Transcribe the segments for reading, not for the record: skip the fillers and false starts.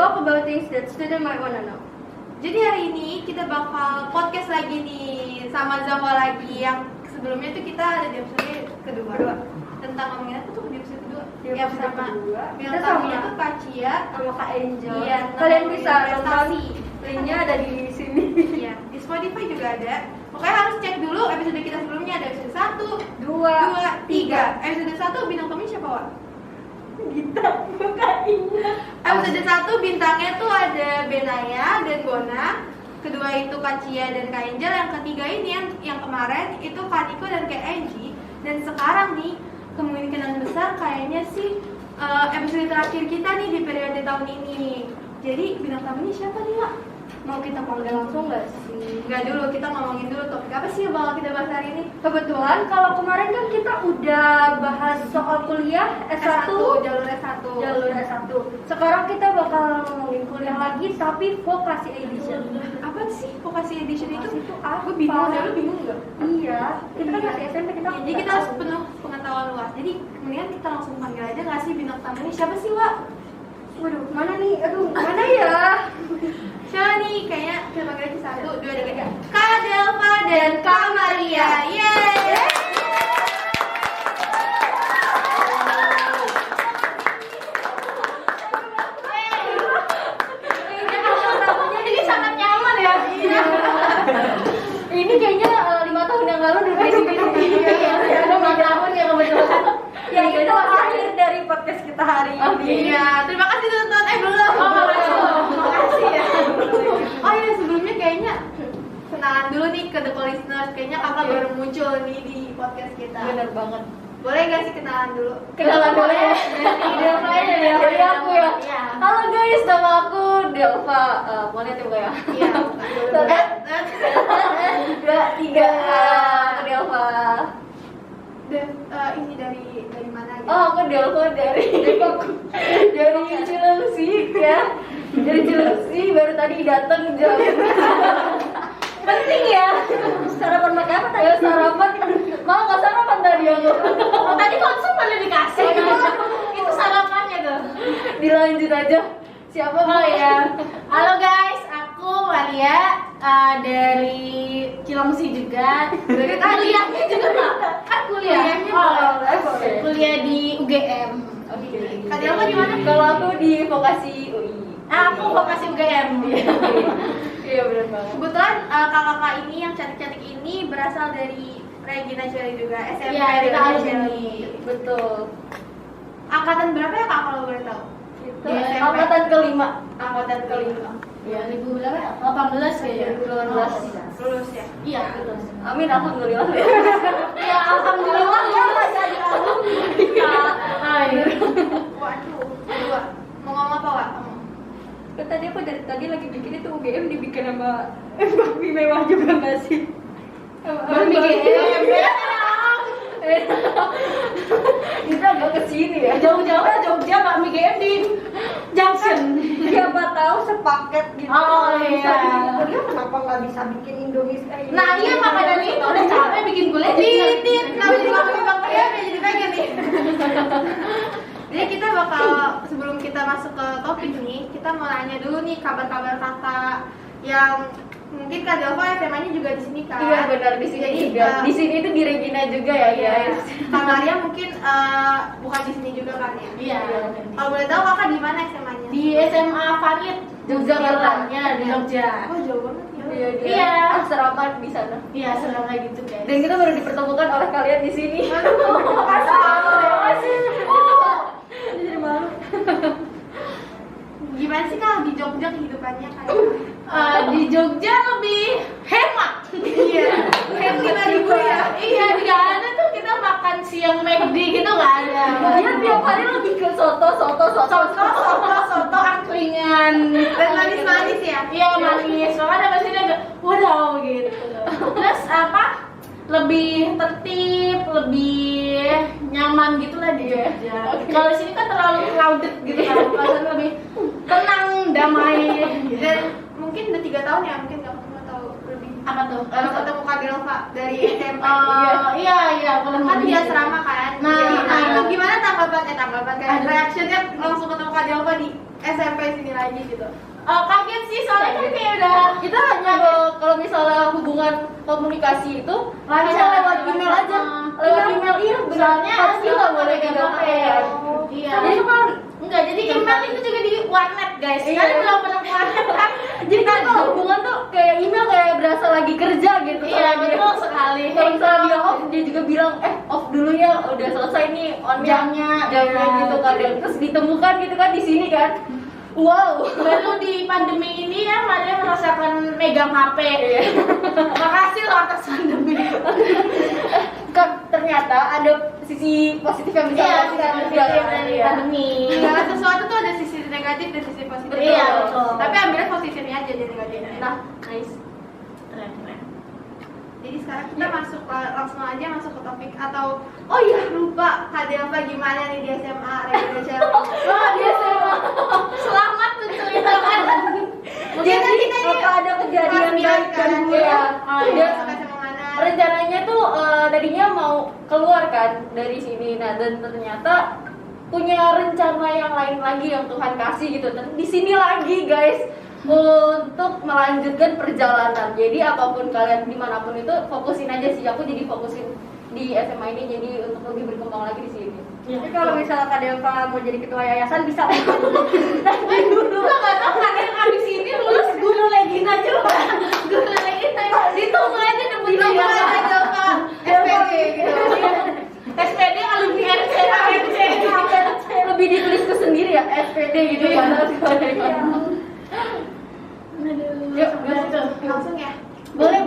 talk about things that student might wanna know. Jadi hari ini kita bakal podcast lagi nih sama Zahwa lagi. Yang sebelumnya tuh kita ada di episode kedua tentang ngomongin apa tuh di episode kedua? Di episode kedua, Bintang kita tamunya sama- tuh Kak Cia Sama Kak Angel. Iya, Kalian nama bisa nonton. prestasi. Linknya ada di sini. Iya, di Spotify juga ada. Pokoknya harus cek dulu episode kita sebelumnya, ada episode 1, 2, 3. Episode 1 bintang tamunya siapa, Wak? Kita bukainnya. Episode 1 bintangnya tuh ada Benaya dan Bona. Kedua itu Kak Cia dan Kak Angel. Yang ketiga ini yang kemarin itu Kak Niko dan Kak Angie. Dan sekarang nih kemungkinan besar kayaknya sih episode terakhir kita nih di periode tahun ini. Jadi bintang tamunya siapa nih, Wak? Mau kita panggil langsung nggak sih? Enggak dulu, kita ngomongin dulu topik apa sih yang bakal kita bahas hari ini? Kebetulan kalau kemarin kan kita udah bahas soal kuliah S1, jalur S1. jalur S1. Sekarang kita bakal ngomongin kuliah lagi tapi vokasi edition. Apa sih vokasi edition itu? Vokasi itu apa? Gue bingung, lu bingung nggak? Iya, kita kan masih SMP kita. Ya, jadi kita harus penuh pengetahuan luas. Jadi mendingan kita langsung panggil aja nggak sih bintang tamunya siapa sih, Wak? Waduh, mana nih? Aduh, mana ya? Siapa nih? Kayaknya kita panggil aja 1, 2, 3. Kak Delva dan Kak Maria. Yeay! Ini sangat nyaman ya. Ini kayaknya 5 tahun yang lalu udah di sini. Iya, 5 tahun ya kebetulan. Ya itu akhir dari podcast kita hari ini. Iya, terima kasih tonton. Belum. Makasih ya. Oh iya, sebelumnya kayaknya kenalan dulu nih ke The Listeners. Kayaknya kakak baru muncul nih di podcast kita. Bener banget. Boleh nggak sih kenalan dulu? Kenalan dulu ya. Delva aja ya. Dari aku ya. Iya. Halo guys, nama aku Delva. Mau lihat juga ya? Iya. 1, 2, 3. Aku Delva. Dan ini dari mana gitu? Oh, aku Delva dari Cilengsi ya. Dari Cilengsi baru tadi datang jam. Penting ya. Sarapan makan apa tadi? Sarapan. Mau nggak sarapan tadi aku? Tadi konsum mana dikasih? Itu sarapannya tuh. Dilanjut aja. Siapa mau ya? Halo guys, aku Maria dari Cilengsi juga. Dari tadi. Kuliahnya juga Kak. Kan kuliah. Kuliahnya boleh. Kuliah di UGM. Kak Delva di mana? Kalau aku di vokasi UI. Aku vokasi UGM. Iya benar banget. Kebetulan kakak-kakak ini yang cantik-cantik ini berasal dari Regina Cherry juga, SMP Iya, kita Regina alumni. Cherry. Betul. Angkatan berapa ya Kak kalau boleh tahu? Itu Di SMP. angkatan kelima. Angkatan kelima. Ya, 2000 berapa ya? 18 kayaknya. 2018. Lulus ya? Iya, lulus. Amin, alhamdulillah. Iya, alhamdulillah ya jadi alumni. Waduh, dua. Mau ngomong apa, Wak? Kan tadi aku dari tadi lagi bikin itu UGM dibikin sama Bakmi mewah juga nggak sih? Bakmi UGM. Kita agak kesini ya. Jauh-jauh lah Jogja, Bakmi UGM di Junction. Siapa tahu sepaket gitu. Oh, Bisa iya. bikin kuliah, kenapa nggak bisa bikin Indomie kayak Nah, iya makanya itu udah capek bikin kuliah Titit, kenapa jadi ngomongin Bang Maria jadi pengen nih. Jadi kita bakal sebelum kita masuk ke topik nih, kita mau nanya dulu nih kabar-kabar kakak yang mungkin Kak Delva SMA-nya juga di sini kan? Iya benar, di sini Jadi, juga. Di sini itu di Regina juga ya guys. Kak Maria mungkin bukan di sini juga kan ya? Iya. Kalau boleh tahu kakak di mana SMA-nya? Di SMA Farid, Yogyakarta. Ya, di Jogja. Oh jauh banget ya. Iya. Asrama di sana. Iya, senang kayak gitu guys. Dan kita baru dipertemukan oleh kalian di sini. Makasih. Jadi malu. Gimana sih Kak di Jogja kehidupannya kayak? Di Jogja lebih hemat. Iya. Kayak 5.000 ya. Iya, nggak ada tuh kita makan siang McD gitu nggak ada. Dia tiap hari lebih ke soto. Soto angkringan. Dan manis-manis ya? Iya manis. Makanya pasti dia agak wadaw gitu. Terus apa? Lebih tertib, lebih nyaman gitu lah di Jogja. Kalau sini kan terlalu crowded gitu kan. Kalau sana lebih tenang, damai. Dan mungkin udah 3 tahun ya, mungkin nggak ketemu atau lebih. Apa tuh? ketemu Kak Delva dari SMP. Iya, Kan dia asrama kan. Nah, itu gimana tanggapan kayak reactionnya langsung ketemu Kak Delva di SMP sini lagi gitu. Kaget sih soalnya kan kayak udah Kita hanya kalau misalnya hubungan komunikasi itu bisa lewat email aja. Lewat email iya, soalnya pasti nggak boleh pegang HP ya. Iya. Jadi sekali. Enggak, jadi email itu juga di warnet guys. Iya. Kalian belum pernah ke warnet kan? Jadi kan kalau hubungan tuh kayak email kayak berasa lagi kerja gitu. Iya, Kalau dia- betul sekali. Kalau misalnya dia off, dia juga bilang off dulu ya, udah selesai nih Jamnya, jamnya iya. gitu kan. Dan terus ditemukan gitu kan di sini kan. Wow. Baru di pandemi ini ya Maria merasakan megang HP. Iya. Makasih loh atas pandemi. Kan ternyata ada sisi positif yang bisa Iya, kita bisa ambil positif dari ya. pandemi. Segala sesuatu tuh ada sisi negatif dan sisi positif. Iya, betul. Tapi ambilnya positifnya aja jadi negatifnya. Nah, nice. Keren. Jadi sekarang kita langsung aja masuk ke topik atau oh iya lupa Kak Delva gimana nih di SMA regular Wah, dia sama. Selamat menceritakan. Mungkin kan kita ini apa ada kejadian kelas baik kan, dan gue ya. dia Sampai sama mana? rencananya tuh tadinya mau keluar kan dari sini, nah dan ternyata punya rencana yang lain lagi yang Tuhan kasih gitu. Dan di sini lagi guys untuk melanjutkan perjalanan. Jadi apapun kalian dimanapun itu fokusin aja sih. Aku jadi fokusin di SMA ini jadi untuk lebih berkembang lagi di sini. Jadi kalau misalnya Kak Delva mau jadi ketua yayasan bisa. Dulu nggak tahu kalian abis ini lulus guru Legina juga. Guru Legina ditunggu aja nemu Itu dia. Kak Delva SPD gitu. SPD alumni RC. Lebih ditulis ke sendiri ya SPD gitu kan. Yuk, gitu. Langsung ya. Boleh.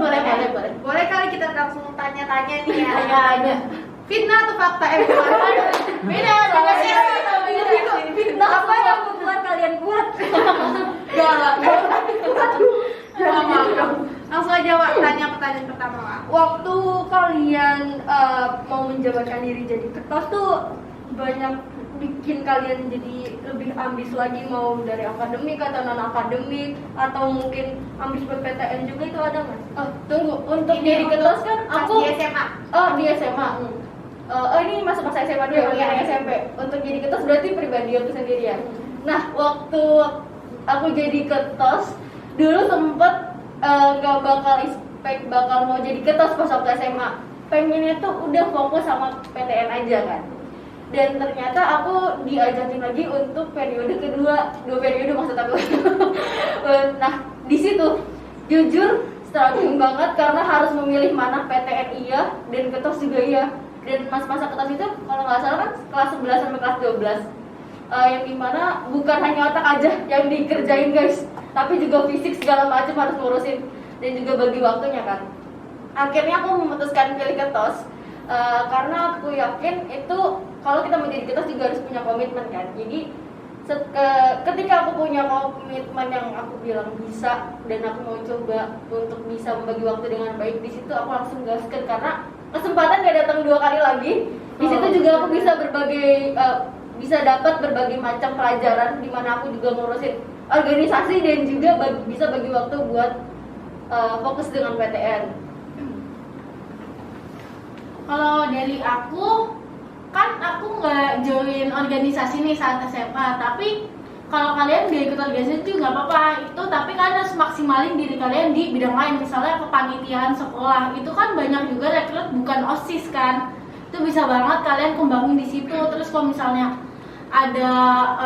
Boleh kali kita langsung tanya-tanya nih ya. Ada. Fitnah atau fakta? Beda sih. Fitnah apa yang membuat kalian kuat? Galak. Langsung aja Wak, tanya pertanyaan pertama Wak. Waktu kalian mau menjabarkan diri jadi ketos tuh banyak bikin kalian jadi lebih ambis lagi, mau dari akademik atau non akademik atau mungkin ambis buat PTN juga, itu ada nggak? Oh, tunggu, untuk jadi ketos kan aku di SMA. di SMA. Ini masa-masa SMA dulu, Iya. SMP. Untuk jadi ketos berarti pribadi aku sendirian. Nah, waktu aku jadi ketos, dulu sempet gak bakal expect bakal mau jadi ketos pas waktu SMA. Pengennya tuh udah fokus sama PTN aja kan. Dan ternyata aku diajakin lagi untuk periode kedua, 2 periode maksud aku. Nah, di situ jujur struggling banget karena harus memilih mana PTN iya dan ketos juga iya. Dan masa ketos itu kalau nggak salah kan kelas 11 sampai kelas 12. Yang dimana bukan hanya otak aja yang dikerjain guys, tapi juga fisik segala macam harus ngurusin dan juga bagi waktunya kan. Akhirnya aku memutuskan pilih ketos karena aku yakin itu kalau kita menjadi ketos juga harus punya komitmen kan. Jadi ketika aku punya komitmen yang aku bilang bisa dan aku mau coba untuk bisa membagi waktu dengan baik, di situ aku langsung gaskan karena kesempatan gak datang 2 kali lagi. Di situ juga aku bisa bisa dapat berbagai macam pelajaran di mana aku juga ngurusin organisasi dan juga bisa bagi waktu buat fokus dengan PTN. Kalau dari aku, kan aku nggak join organisasi nih saat SMA, tapi kalau kalian gak ikut organisasi juga nggak apa-apa itu, tapi kalian harus maksimalin diri kalian di bidang lain, misalnya kepanitiaan sekolah, itu kan banyak juga rekrut bukan OSIS kan, itu bisa banget kalian kembangin di situ. Terus kalau misalnya ada,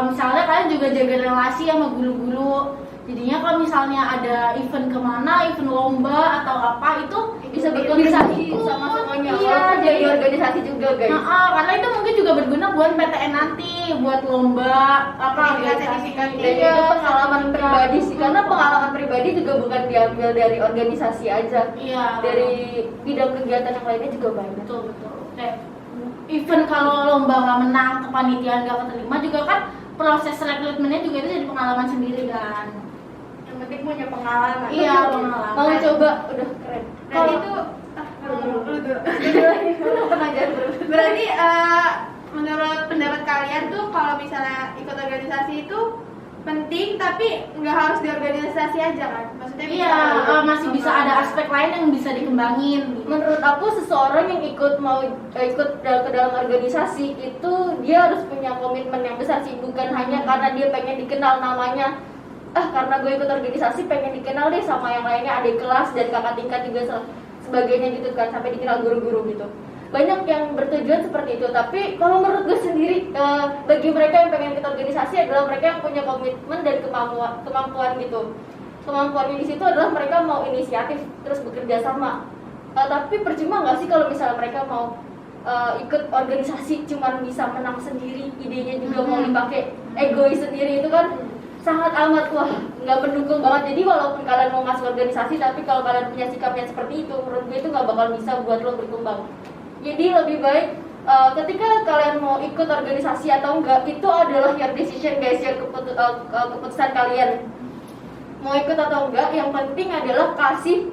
misalnya kalian juga jaga relasi sama guru-guru, jadinya kalau misalnya ada event kemana, event lomba atau apa itu Bisa berkontribusi ikut. sama semuanya. Iya, Walaupun jadi jadi organisasi juga guys. karena itu mungkin juga berguna buat PTN nanti, buat lomba apa organisasi. Dan itu pengalaman pribadi sih, karena pengalaman pribadi juga bukan diambil dari organisasi aja. Iya, Dari bidang kegiatan yang lainnya juga banyak. betul. Kayak event kalau lomba nggak menang, kepanitiaan nggak keterima juga kan proses rekrutmennya juga itu jadi pengalaman sendiri kan. Yang penting punya pengalaman. Iya, Betul. pengalaman. Mau coba udah keren. Berarti itu berarti menurut pendapat kalian tuh kalau misalnya ikut organisasi itu penting, tapi nggak harus di organisasi aja kan? Maksudnya Iya, masih bisa ada aspek lain yang bisa dikembangin gitu. Menurut aku seseorang yang ikut ke dalam organisasi itu dia harus punya komitmen yang besar sih, bukan hanya karena dia pengen dikenal namanya. Karena gue ikut organisasi pengen dikenal deh sama yang lainnya, adik kelas dan kakak tingkat juga sebagainya gitu kan, sampai dikenal guru-guru gitu. Banyak yang bertujuan seperti itu, tapi kalau menurut gue sendiri bagi mereka yang pengen ikut organisasi adalah mereka yang punya komitmen dan kemampuan gitu. Kemampuannya di situ adalah mereka mau inisiatif terus bekerja sama. Tapi percuma nggak sih kalau misalnya mereka mau ikut organisasi cuman bisa menang sendiri, idenya juga mau dipakai egois sendiri, itu kan sangat amat nggak mendukung banget. Jadi walaupun kalian mau masuk organisasi, tapi kalau kalian punya sikap yang seperti itu, menurut gue itu nggak bakal bisa buat lo berkembang. Jadi lebih baik ketika kalian mau ikut organisasi atau enggak, itu adalah your decision guys, ya keputusan kalian mau ikut atau enggak. Yang penting adalah kasih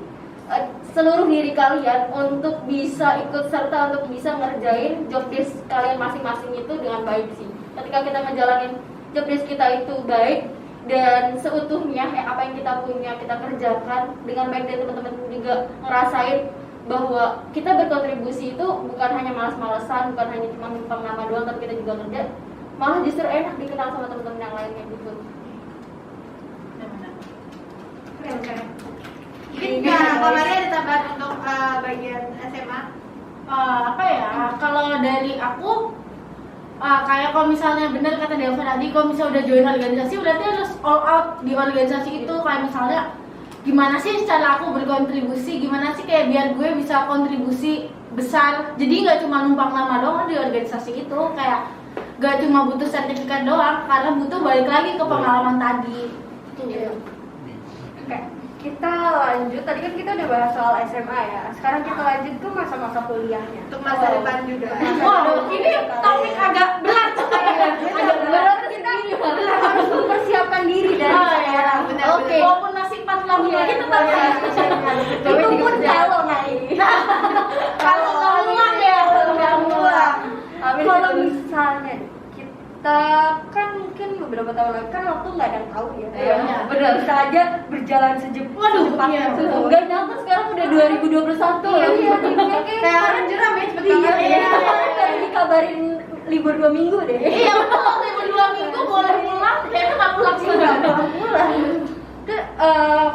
seluruh diri kalian untuk bisa ikut serta untuk bisa ngerjain job desk kalian masing-masing itu dengan baik sih. Ketika kita ngejalanin job desk kita itu baik dan seutuhnya, apa yang kita punya kita kerjakan dengan baik, dan teman-teman juga ngerasain bahwa kita berkontribusi itu bukan hanya malas-malesan, bukan hanya cuma numpang nama doang, tapi kita juga kerja, malah justru enak dikenal sama teman-teman yang lainnya gitu. Keren. Nah, kalau Maria ada tambahan untuk bagian SMA? Apa ya, kalau dari aku kayak kalau misalnya benar kata Deva tadi, kalau misalnya udah join organisasi berarti harus all out di organisasi itu. Kayak misalnya gimana sih cara aku berkontribusi, gimana sih kayak biar gue bisa kontribusi besar. Jadi nggak cuma numpang nama doang di organisasi itu, kayak nggak cuma butuh sertifikat doang, karena butuh balik lagi ke pengalaman tadi. Oke, kita lanjut. Tadi kan kita udah bahas soal SMA ya. Sekarang kita lanjut ke masa-masa kuliahnya. Untuk masa depan juga. Wow, ini topik agak berat. Agak berat, kita harus mempersiapkan diri dari sekarang. Oke. Walaupun nasib 4 tahun lagi tetap harus persiapkan. Itu pun kalau naik. Kalau nggak ngulang ya, nggak ngulang. Kalau misalnya kita kan mungkin beberapa tahun lagi kan waktu nggak ada yang tahu ya. Iya, benar. Bisa aja berjalan secepat. Waduh, iya. Enggak nyangka sekarang udah 2021. Iya, Kayak orang jeram ya, cepet iya, banget ya. kayak dikabarin libur 2 minggu deh. Iya betul, waktu libur 2 minggu boleh pulang, kayaknya nggak pulang sih.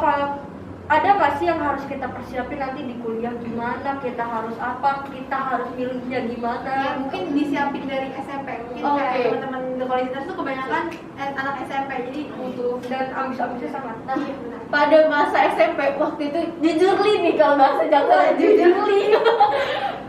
Kalau ada nggak sih yang harus kita persiapin nanti di kuliah, gimana kita harus apa, kita harus milihnya gimana? Ya, mungkin disiapin dari SMP. Mungkin kayak teman-teman The Qualitas tuh kebanyakan anak SMP, jadi butuh Dan ambis-ambisnya sangat. Nah, pada masa SMP waktu itu jujurly nih, kalau bahasa Jakarta jujurly.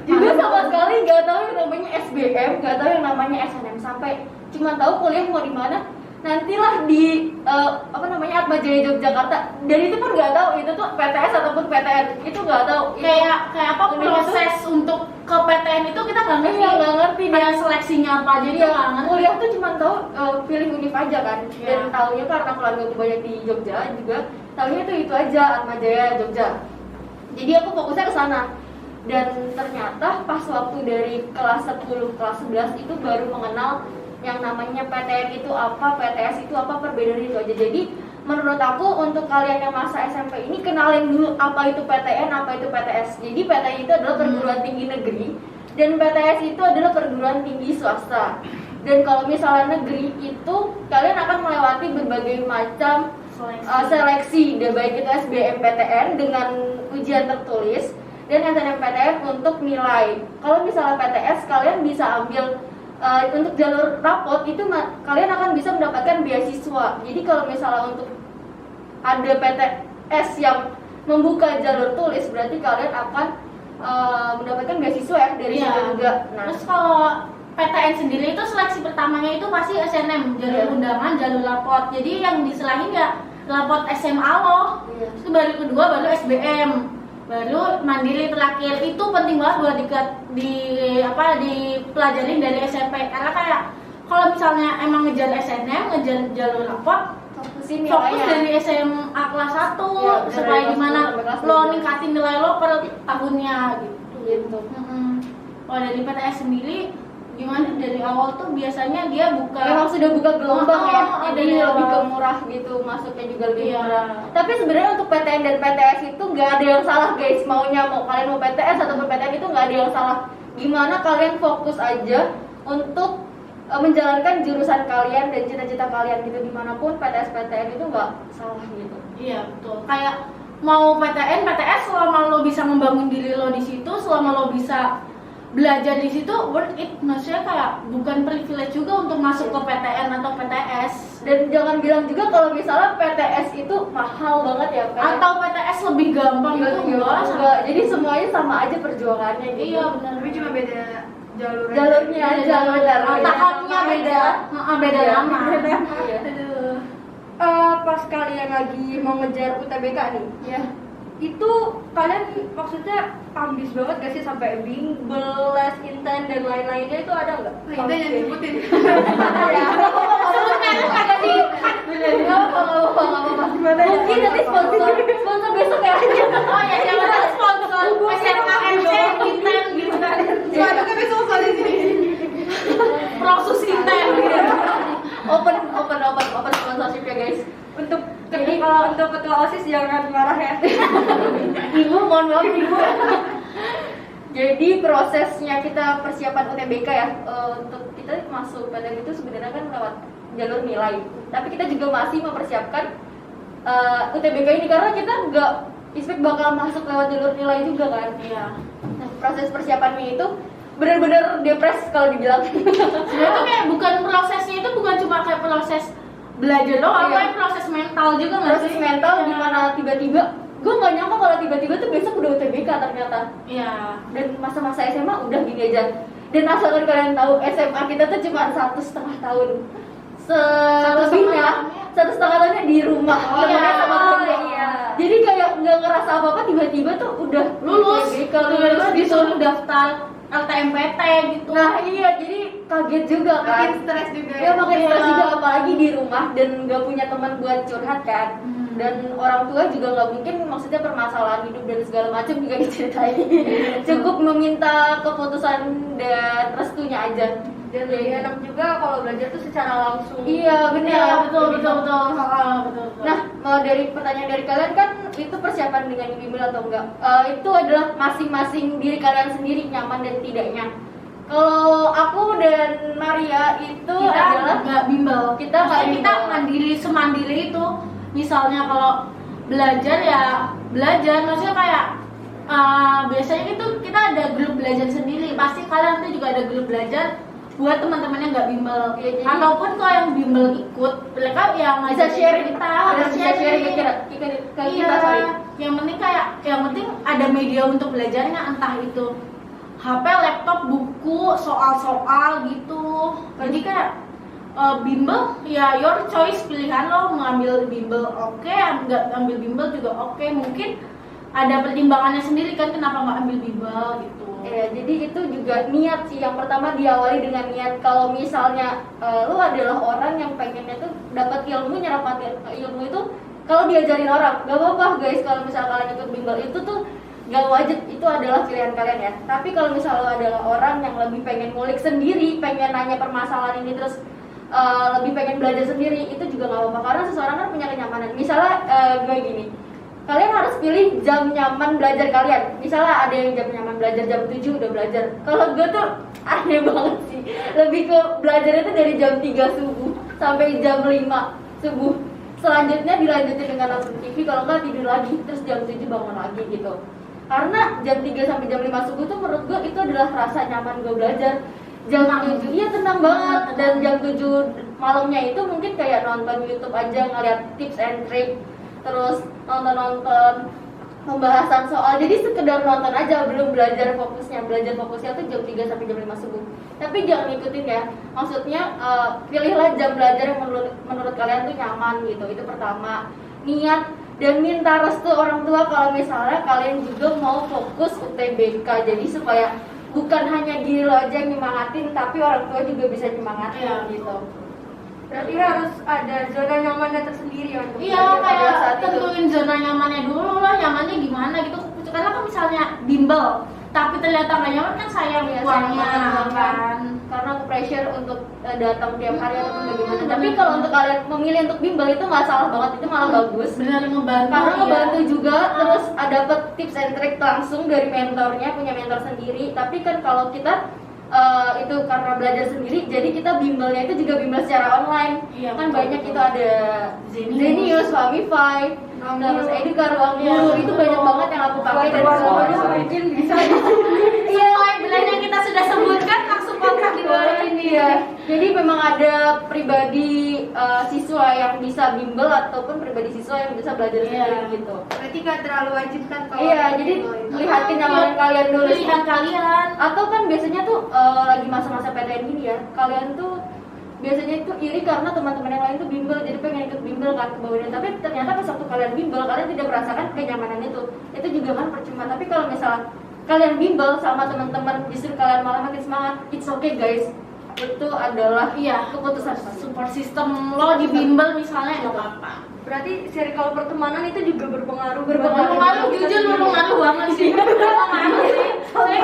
Juga sama sekali nggak tahu yang namanya SBM, nggak tahu yang namanya SNM, sampai cuma tahu kuliah mau di mana. Nantilah di Atma Jaya Yogyakarta, dan itu pun nggak tahu itu tuh PTS ataupun PTN, itu nggak tahu. Kayak apa proses untuk ke PTN itu kita nggak ngerti. Nggak ngerti Dia seleksinya apa, jadi dia nggak ngerti. kuliah tuh cuma tahu pilih univ aja kan. Iya. Dan tahunya karena keluarga gue banyak di Jogja juga, tahunya tuh itu aja, Atma Jaya Jogja. Jadi aku fokusnya ke sana. Dan ternyata pas waktu dari kelas 10, kelas 11 itu baru mengenal yang namanya PTN itu apa, PTS itu apa, perbedaan itu aja. Jadi menurut aku untuk kalian yang masa SMP ini, kenalin dulu apa itu PTN, apa itu PTS. Jadi PTN itu adalah perguruan tinggi negeri dan PTS itu adalah perguruan tinggi swasta. Dan kalau misalnya negeri itu kalian akan melewati berbagai macam seleksi, baik itu SBMPTN dengan ujian tertulis dan SNMPTN untuk nilai. Kalau misalnya PTS kalian bisa ambil untuk jalur rapot itu kalian akan bisa mendapatkan beasiswa. Jadi kalau misalnya untuk ada PTS yang membuka jalur tulis, berarti kalian akan mendapatkan beasiswa ya dari situ juga. Nah, terus kalau PTN sendiri itu seleksi pertamanya itu pasti SNM, jalur undangan, jalur rapot. Jadi yang diselahin ya rapot SMA loh. Terus baru kedua baru SBM. Baru mandiri terakhir. Itu penting banget buat dipelajarin dari SMP, karena kayak kalau misalnya emang ngejar SNM, ngejar jalur rapot, fokus dari SMA kelas 1 supaya gimana lo ningkatin nilai lo per tahunnya gitu. Gitu. Kalau dari PTS sendiri gimana dari awal tuh biasanya dia buka Memang sudah buka gelombang ya, jadi ada lebih ke gelombang. murah gitu, masuknya juga lebih Iya. murah. Tapi sebenarnya untuk PTN dan PTS itu nggak ada yang salah guys, maunya mau kalian mau PTS ataupun PTN itu nggak ada yang salah. Gimana kalian fokus aja untuk menjalankan jurusan kalian dan cita-cita kalian gitu, dimanapun PTS PTN itu nggak salah gitu. Iya betul. Kayak mau PTN, PTS selama lo bisa membangun diri lo di situ, selama lo bisa belajar di situ worth it. Maksudnya kayak bukan privilege juga untuk masuk ke PTN atau PTS. Dan jangan bilang juga kalau misalnya PTS itu mahal banget ya, Atau PTS lebih gampang gitu enggak. Jadi semuanya sama aja perjuangannya gitu. Iya benar. Tapi cuma beda jalurnya. Jalurnya aja, benar. Tahapnya beda, beda Iya. lama. Iya. Aduh. Pas kalian lagi mau ngejar UTBK nih, Iya. itu kalian maksudnya ambis banget gak sih sampai bimbel, les inten dan lain-lainnya itu ada nggak? Nah, itu yang disebutin. Sebelum merek kagak di Nggak apa-apa. Mungkin nanti sponsor besok ya. oh ya jangan ada sponsor SMKMC Inten gitu kan. Suatu kan besok soal di sini. Proses Inten gitu. Open sponsorship ya guys. Untuk kalau untuk ketua OSIS jangan marah ya. Ibu, mohon maaf ibu. Jadi prosesnya kita persiapan UTBK ya, untuk kita masuk PTN itu sebenarnya kan lewat jalur nilai. Tapi kita juga masih mempersiapkan UTBK ini karena kita nggak expect bakal masuk lewat jalur nilai juga kan. Iya. Nah, proses persiapannya itu benar-benar depres kalau dibilang. Sebenarnya tuh kayak bukan prosesnya itu bukan cuma kayak proses belajar doang, Iya. kayak proses mental juga nggak Proses sih? mental Iya. gimana tiba-tiba gue nggak nyangka kalau tiba-tiba tuh besok udah UTBK ternyata. Iya. Dan masa-masa SMA udah gini aja. Dan asalkan kalian tahu SMA kita tuh cuma 1,5 tahun. Selebihnya 1,5 tahunnya di rumah. Oh, temennya iya. sama temennya. Iya. Jadi kayak nggak ngerasa apa-apa tiba-tiba tuh udah Lulus, UTBK, lulus disuruh daftar LTMPT gitu. Nah iya, jadi kaget juga kan. Makin stres juga. Ya makin Iya. stres juga, apalagi di rumah dan nggak punya teman buat curhat kan. Dan orang tua juga nggak mungkin, maksudnya permasalahan hidup dan segala macam juga diceritain. Cukup meminta keputusan dan restunya aja. Dan lebih enak juga kalau belajar tuh secara langsung. Iya benar. Iya betul. Betul. Nah, mau dari pertanyaan dari kalian kan itu persiapan dengan bimbel atau enggak? Itu adalah masing-masing diri kalian sendiri nyaman dan tidaknya. Kalau aku dan Maria itu Kita adalah nggak bimbel. Kita nggak Maksudnya kita bimbel. mandiri semandiri itu. Misalnya kalau belajar ya belajar, maksudnya kayak biasanya itu kita ada grup belajar sendiri. Pasti kalian tuh juga ada grup belajar buat teman-teman yang nggak bimbel. Ya, jadi- Ataupun kalau yang bimbel ikut, mereka yang bisa ngajarin sharing kita, bisa sharing ke kita, Iya, sorry. yang penting ada media untuk belajarnya, entah itu HP, laptop, buku, soal-soal gitu. Jadi kayak bimbel ya your choice, pilihan lo mengambil bimbel oke, nggak ambil bimbel juga oke. Mungkin ada pertimbangannya sendiri kan kenapa nggak ambil bimbel gitu. Ya, jadi itu juga niat sih. Yang pertama diawali dengan niat. Kalau misalnya lu adalah orang yang pengennya tuh dapat ilmu, nyerap ilmu itu kalau diajarin orang, gak apa-apa guys. Kalau misalnya kalian ikut bimbel itu tuh gak wajib, itu adalah pilihan kalian ya. Tapi kalau misalnya lu adalah orang yang lebih pengen ngulik sendiri, pengen nanya permasalahan ini terus lebih pengen belajar sendiri, itu juga gak apa-apa karena seseorang kan punya kenyamanan. Misalnya gue gini, kalian harus pilih jam nyaman belajar kalian. Misalnya ada yang jam nyaman belajar jam 7 udah belajar. Kalau gue tuh aneh banget sih. Lebih ke belajar itu dari jam 3 subuh sampai jam 5 subuh. Selanjutnya dilanjutin dengan nonton TV, kalau nggak tidur lagi, terus jam 7 bangun lagi gitu. Karena jam 3 sampai jam 5 subuh tuh menurut gue itu adalah rasa nyaman gue belajar. Jam 7, iya tenang banget. Dan jam 7 malamnya itu mungkin kayak nonton YouTube aja, ngeliat tips and trick, terus nonton pembahasan soal, jadi sekedar nonton aja, belum belajar fokusnya tuh jam 3 sampai jam 5 subuh. Tapi jangan ikutin ya, maksudnya pilihlah jam belajar yang menurut kalian tuh nyaman gitu. Itu pertama, niat dan minta restu orang tua kalau misalnya kalian juga mau fokus UTBK. Jadi supaya bukan hanya diri lo aja yang nyemangatin, tapi orang tua juga bisa nyemangatin gitu. Berarti harus ada zona nyamannya tersendiri ya. untuk Iya, belajar pada kayak saat itu. tentuin zona nyamannya dulu lah, nyamannya gimana gitu. Karena kan misalnya bimbel, tapi ternyata nggak nyaman kan sayang Iya, uangnya sayang banget, kan. karena aku pressure untuk datang tiap hari ataupun bagaimana. Tapi kalau untuk kalian memilih untuk bimbel itu nggak salah banget, itu malah bagus. Benar ngebantu. Karena ya. ngebantu juga, terus dapat tips and trick langsung dari mentornya, punya mentor sendiri. Tapi kan kalau kita itu karena belajar sendiri, jadi kita bimbelnya itu juga bimbel secara online. Iya, Kan betul, banyak betul. itu ada Zenius, Famify, terus Edukar, Ruang Iya, Guru, itu banyak banget yang aku pakai dari Baru sana. mungkin bisa. Iya, Benar yang kita sudah sebutkan langsung kontak di bawah ini. Iya. Jadi memang ada pribadi siswa yang bisa bimbel ataupun pribadi siswa yang bisa belajar Iya. sendiri gitu. Berarti nggak terlalu wajib kan kalau Iya, jadi lihat kenyamanan kalian dulu. Pilihan kalian. Atau kan biasanya tuh lagi masa-masa PTN gini ya, kalian tuh biasanya itu iri karena teman-teman yang lain tuh bimbel, jadi pengen ikut bimbel kan ke bawahnya. Tapi ternyata pas waktu kalian bimbel, kalian tidak merasakan kenyamanan itu juga kan percuma. Tapi kalau misalnya kalian bimbel sama teman-teman, justru kalian malah makin semangat. It's okay guys, itu adalah Iya, keputusan kalian. support system lo di bimbel misalnya nggak apa-apa. Berarti circle pertemanan itu juga berpengaruh. Berpengaruh, jujur berpengaruh banget sih. Berpengaruh sih. Soalnya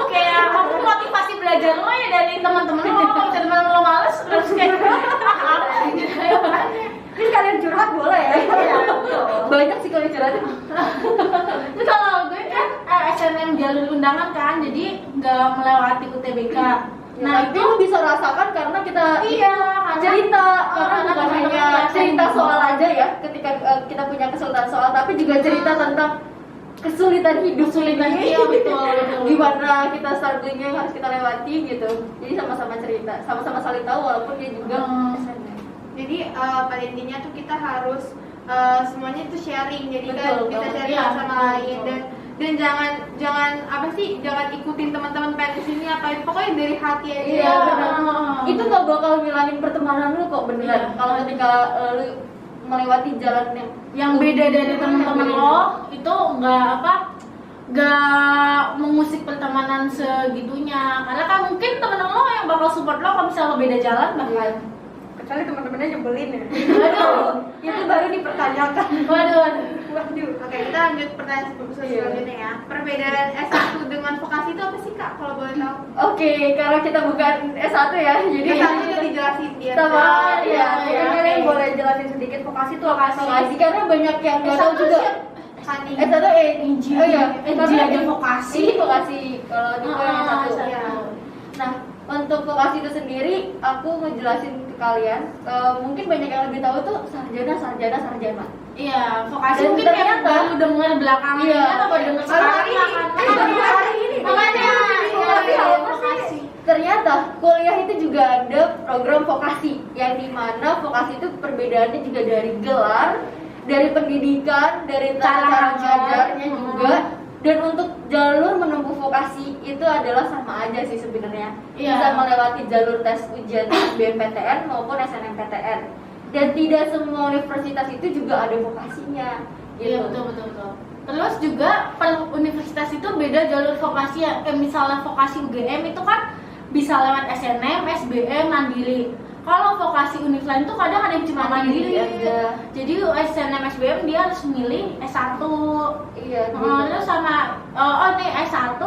kayak aku motivasi belajar lo ya dari teman-teman lo. Kalau teman lo males terus kayak apa gitu ya. Ini kalian curhat boleh ya? Iya, betul. Banyak sih kalau curhat. Itu kalau gue kan SNM jalur undangan kan, jadi nggak melewati UTBK. Nah itu lu bisa rasakan karena kita Iya, karena cerita, karena karena bukan teman-teman hanya kita cerita yang soal bimbel. aja ya, ketika kita punya kesulitan soal, tapi juga cerita tentang kesulitan hidup Kesulitan, ini. iya, betul. Gimana kita strugglingnya yang harus kita lewati gitu. Jadi sama-sama cerita, sama-sama saling tahu walaupun dia juga SNM. Jadi pada intinya tuh kita harus semuanya itu sharing, jadi kan Betul, bisa betul. sharing Iya, sama betul, lain betul. dan jangan apa sih, jangan ikutin teman-teman pengen kesini apa itu, pokoknya dari hati aja. Iya, benar. Ah. Itu gak bakal ngilangin pertemanan lu kok beneran. Iya. Kalau ketika lu melewati jalan yang beda dari teman-teman lo itu nggak mengusik pertemanan segitunya, karena kan mungkin temen lo yang bakal support lo kalau misalnya lo beda jalan bahkan. Kecuali teman-temannya nyebelin ya. Waduh, Itu baru dipertanyakan. waduh. Waduh. Oke, kita lanjut pertanyaan selanjutnya ya. Perbedaan S1 dengan vokasi itu apa sih Kak, kalau boleh tahu? Oke, karena kita bukan S1 ya, jadi S1 udah dijelasin dia. sama Iya, Mungkin iya. kalian boleh jelasin sedikit vokasi itu apa sih? vokasi karena banyak yang nggak tahu juga. Hani. S1 Inji. oh iya, Inji aja vokasi. Ini vokasi kalau di yang Ah, satu. satu. Nah, untuk vokasi itu sendiri, aku ngejelasin ke kalian. Mungkin banyak yang lebih tahu tuh sarjana. Iya, vokasi Dan mungkin kayak ternyata- baru dengar belakangan Iya. atau baru dengar sekarang Hari ini. hari ini. Makanya Vokasi iya, apa sih? vokasi. Ternyata kuliah itu juga ada program vokasi, yang dimana vokasi itu perbedaannya juga dari gelar, dari pendidikan, dari cara Cara ngajarnya ngajar. juga. Dan untuk jalur menempuh vokasi itu adalah sama aja sih sebenarnya. Iya. Bisa melewati jalur tes ujian SBMPTN maupun SNMPTN. Dan tidak semua universitas itu juga ada vokasinya. Iya, betul. Terus juga per universitas itu beda jalur vokasi ya. Misalnya vokasi UGM itu kan bisa lewat SNM, SBM, mandiri. Kalau vokasi univ lain tuh kadang ada yang cuma mandiri aja. Jadi SNM, SBM dia harus milih S1. Iya. Terus sama nih S1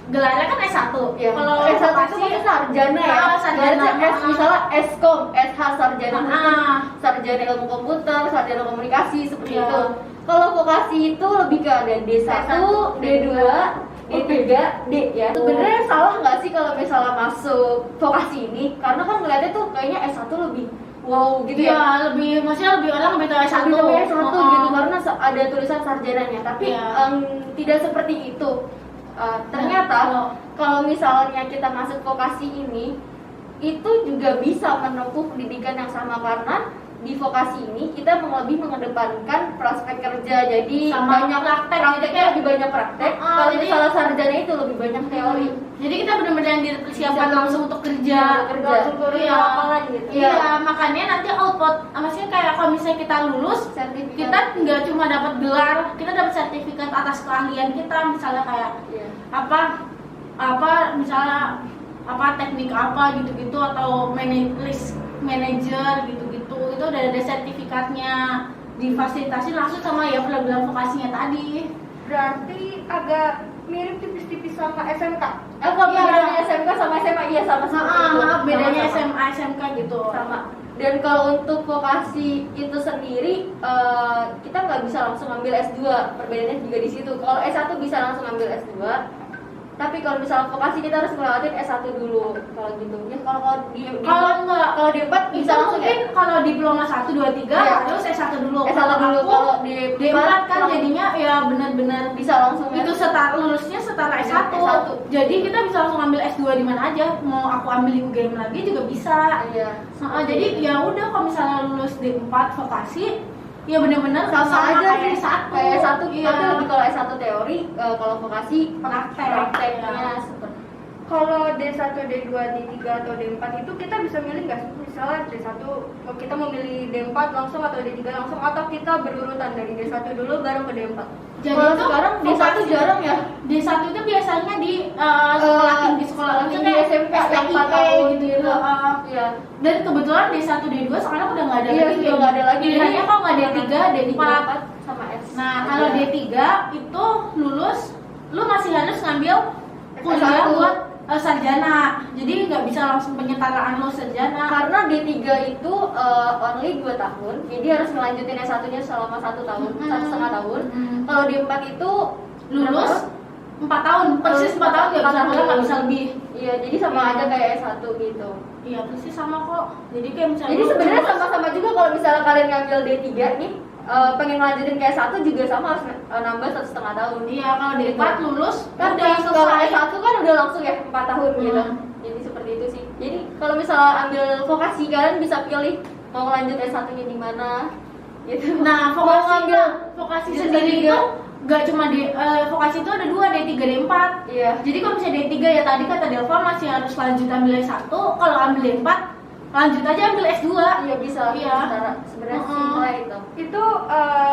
gelarnya kan S1. Ya, Kalau S1 itu vokasi maksudnya sarjana ya. Ah, sarjana. Berarti S misalnya Skom, SH sarjana hukum, Ah. sarjana ilmu komputer, sarjana komunikasi seperti Iya. itu. Kalau vokasi itu lebih ke ada D1, D2, D3, D ya. Sebenarnya salah nggak sih kalau misalnya masuk vokasi ini? Karena kan ngeliatnya tuh kayaknya S1 lebih wow gitu ya. Iya, maksudnya lebih orang lebih tahu S1. Lebih dari S1 Oh. gitu karena ada tulisan sarjananya, tapi Iya. tidak seperti itu. Ternyata kalau misalnya kita masuk vokasi ini, itu juga bisa menempuh pendidikan yang sama karena di vokasi ini kita lebih mengedepankan prospek kerja, jadi Sama banyak praktek, prakteknya jadi kayak- lebih banyak praktek. Ah, Kalau jadi- misalnya sarjana itu lebih banyak teori. Jadi kita benar-benar dipersiapkan Bisa langsung untuk kerja. Iya, kerja. Langsung turun di Iya. lapangan gitu. Iya. Iya, makanya nanti output, maksudnya kayak kalau misalnya kita lulus, Sertifikat. kita nggak cuma dapat gelar, kita dapat sertifikat atas keahlian kita, misalnya kayak Iya. apa misalnya teknik apa gitu-gitu atau manajer gitu-gitu, itu udah ada sertifikatnya, difasilitasi langsung sama ya program vokasinya tadi. Berarti agak mirip tipis-tipis sama SMK. Kalau Iya. bedanya SMK sama SMA iya sama Bedanya sama. SMA SMK gitu. Sama. Dan kalau untuk vokasi itu sendiri kita nggak bisa langsung ambil S2. Perbedaannya juga di situ. Kalau S1 bisa langsung ambil S2. Tapi kalau misalnya vokasi kita harus ngelewatin S1 dulu kalau gitu. Ya Kalau enggak, kalau di 4 bisa bisa langsung mungkin ya. kalau diploma 1, 2, 3 Iya. terus S1 dulu. S1 dulu Aku, kalau di D4 kan langsung jadinya ya benar-benar bisa langsung ya. itu lulusnya setara S1. S1. Jadi kita bisa langsung ambil S2 di mana aja. Mau aku ambil di UGM lagi juga bisa. Iya. Jadi ya udah kalau misalnya lulus D4 vokasi ya benar-benar Sama aja kayak sih. S1. Kayak S1 Iya. tapi lebih kalau S1 teori, kalau vokasi prakteknya Iya. seperti Kalau D1, D2, D3 atau D4 itu kita bisa milih nggak sih? Misalnya D1 kita mau milih D4 langsung atau D3 langsung, atau kita berurutan dari D1 dulu baru ke D4. Jadi Kalau itu sekarang D1 vokasi- jarang ya. D1 itu biasanya di sekolah tinggi sekolah tinggi kayak SMK yang 4 STIE tahun gitu. gitu. Iya. Dan kebetulan D1, D2 sekarang udah nggak ada Iya, lagi. sudah nggak ada lagi. Pilihannya kalau nggak D3, D4. D4 sama S. Nah, kalau Iya. D3 itu lulus, lu masih harus ngambil kuliah S1. buat sarjana. Jadi nggak bisa langsung penyetaraan lo sarjana. Karena D3 itu only 2 tahun, jadi harus melanjutin S1-nya selama 1 tahun, 1,5 tahun. Kalau D4 itu Lulus 4 tahun, persis 4 tahun nggak bisa Empat kurang, nggak tahun. bisa lebih. Iya, jadi sama Iya. aja kayak S1 gitu. Iya, persis sama kok. Jadi kayak misalnya Jadi lu sebenarnya lulus- sama-sama juga kalau misalnya kalian ngambil D3 nih, pengen lanjutin kayak S1 juga sama harus nambah 1,5 tahun. Iya, kalau D4 lulus Tapi udah kalau selesai. S1 kan udah langsung ya 4 tahun gitu. Hmm. Jadi seperti itu sih. Jadi kalau misalnya ambil vokasi kalian bisa pilih mau lanjut S1-nya di mana gitu. Nah, Mau vokasi jurusan sendiri tiga. itu nggak cuma di vokasi itu ada 2, D3, D4. Iya. Jadi kalau misalnya D3 ya tadi kata Delva masih harus lanjut ambil S1, kalau ambil D4 lanjut aja ambil S2. Iya bisa. Iya. Sebenarnya Mm-mm. simpel itu. Itu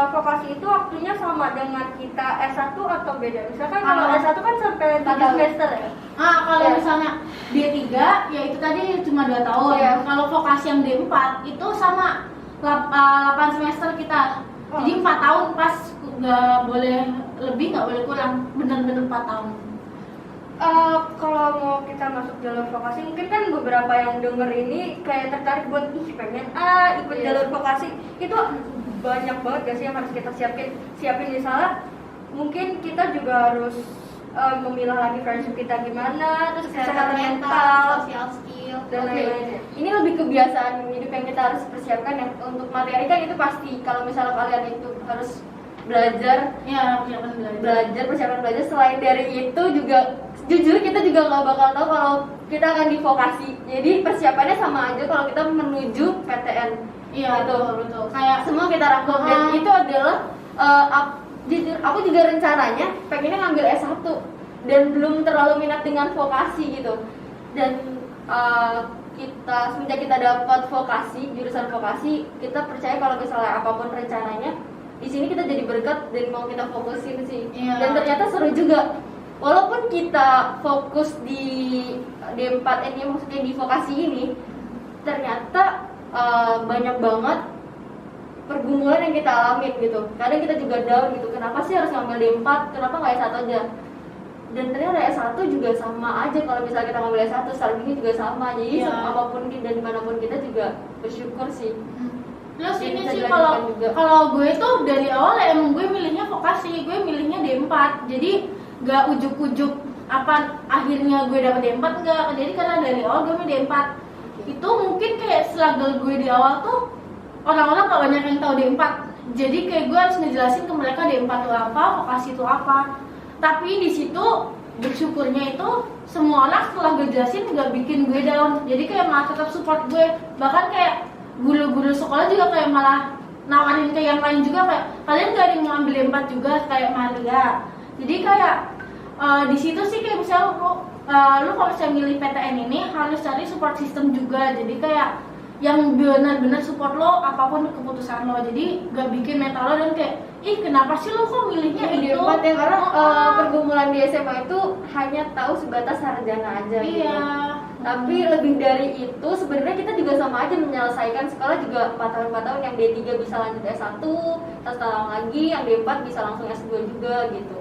vokasi itu waktunya sama dengan kita S1 atau beda? Misalkan kalau S1 kan sampai 7 tahun. semester ya. Nah, kalau Iya. misalnya D3 ya itu tadi cuma 2 tahun. Iya. Kalau vokasi yang D4 itu sama 8 semester kita. Jadi 4 tahun pas, nggak boleh lebih, nggak boleh kurang, bener-bener 4 tahun. Kalau mau kita masuk jalur vokasi, mungkin kan beberapa yang denger ini kayak tertarik buat pengen ikut Iya. jalur vokasi. Itu banyak banget gak sih yang harus kita siapin misalnya mungkin kita juga harus memilah lagi friendship kita gimana, terus kesehatan mental sosial skill. dan Oke. lain-lain. Ini lebih kebiasaan hidup yang kita harus persiapkan ya. Untuk materi kan itu pasti. Kalau misalnya kalian itu harus belajar Ya, persiapan belajar. Selain dari itu juga jujur kita juga nggak bakal tahu kalau kita akan di vokasi. Jadi persiapannya sama aja kalau kita menuju PTN. Iya, Gitu. betul. Kayak Semua kita rangkum dan itu adalah jujur aku juga rencananya pengennya ngambil S1 dan belum terlalu minat dengan vokasi gitu. Dan kita semenjak kita dapat vokasi, jurusan vokasi, kita percaya kalau misalnya apapun rencananya di sini kita jadi berkat dan mau kita fokusin sih. Iya. Dan ternyata seru juga. Walaupun kita fokus di D4 ini, maksudnya di vokasi ini, ternyata banyak banget pergumulan yang kita alamin gitu. Kadang kita juga down gitu. Kenapa sih harus ngambil D4? Kenapa nggak S1 aja? Dan ternyata S1 juga sama aja kalau misalnya kita ngambil S1, strateginya juga sama. Jadi Iya. apapun dan dimanapun kita juga bersyukur sih. Terus Jadi ini bisa sih dilanjutkan juga. kalau gue tuh dari awal emang gue milihnya vokasi, gue milihnya D4. Jadi gak ujuk-ujuk apa akhirnya gue dapet D4 enggak. Jadi karena dari awal gue milih D4. Itu mungkin kayak struggle gue di awal tuh orang-orang gak banyak yang tahu D4. Jadi kayak gue harus ngejelasin ke mereka D4 itu apa, vokasi itu apa. Tapi di situ bersyukurnya itu semua orang setelah gue jelasin gak bikin gue down. Jadi kayak malah tetap support gue. Bahkan kayak guru-guru sekolah juga kayak malah nawarin ke yang lain juga kayak kalian gak ada yang mau ambil D4 juga kayak Maria. Jadi kayak di situ sih kayak misalnya lu kalau misalnya milih PTN ini harus cari support system juga. Jadi kayak yang benar-benar support lo apapun keputusan lo. Jadi gak bikin mental lo dan kayak ih kenapa sih lo kok milihnya Di itu? D4 ya karena Oh, pergumulan di SMA itu hanya tahu sebatas sarjana aja gitu. iya. Tapi lebih dari itu sebenarnya kita juga sama aja menyelesaikan sekolah juga 4 tahun yang D3 bisa lanjut S1, 1 tahun lagi yang D4 bisa langsung S2 juga gitu.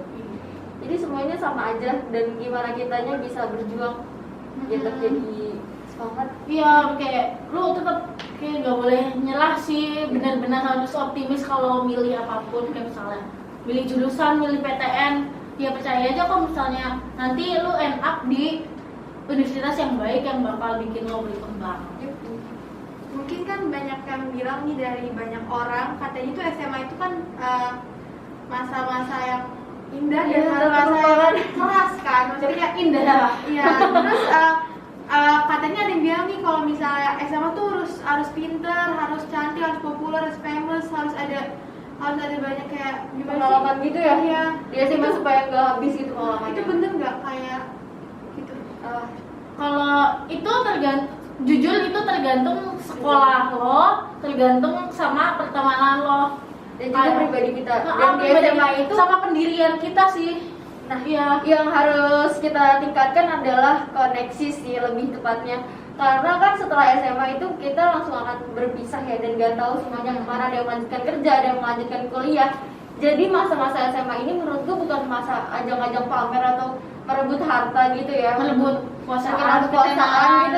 Jadi semuanya sama aja, dan gimana kitanya bisa berjuang tetap jadi semangat. Iya, kayak lu tetap kayak nggak boleh nyerah sih, benar-benar harus optimis kalau milih apapun. Kayak misalnya milih jurusan, milih PTN, ya percaya aja kok misalnya nanti lu end up di universitas yang baik yang bakal bikin lo berkembang. Mungkin kan banyak yang bilang nih dari banyak orang katanya itu SMA itu kan masa-masa yang indah dan masa-masa yang keras kan, maksudnya kayak Indah. iya. Terus katanya ada yang bilang nih kalau misalnya SMA tuh harus pinter, harus cantik, harus populer, harus famous, harus ada banyak kayak gimana sih? Pengalaman gitu ya? Iya. Dia sih Itu- supaya nggak habis gitu pengalamannya. Itu bener nggak kayak gitu? Kalau itu jujur itu tergantung sekolah lo, tergantung sama pertemanan lo. Dan juga pribadi kita. Dan di pribadi SMA itu sama pendirian kita sih. Nah, Iya. yang harus kita tingkatkan adalah koneksi sih, lebih tepatnya. Karena kan setelah SMA itu kita langsung akan berpisah ya, dan gak tahu semuanya kemana, ada yang melanjutkan kerja, ada yang melanjutkan kuliah. Jadi masa-masa SMA ini menurutku bukan masa ajang-ajang pamer atau merebut harta gitu ya, Merebut kekuasaan gitu,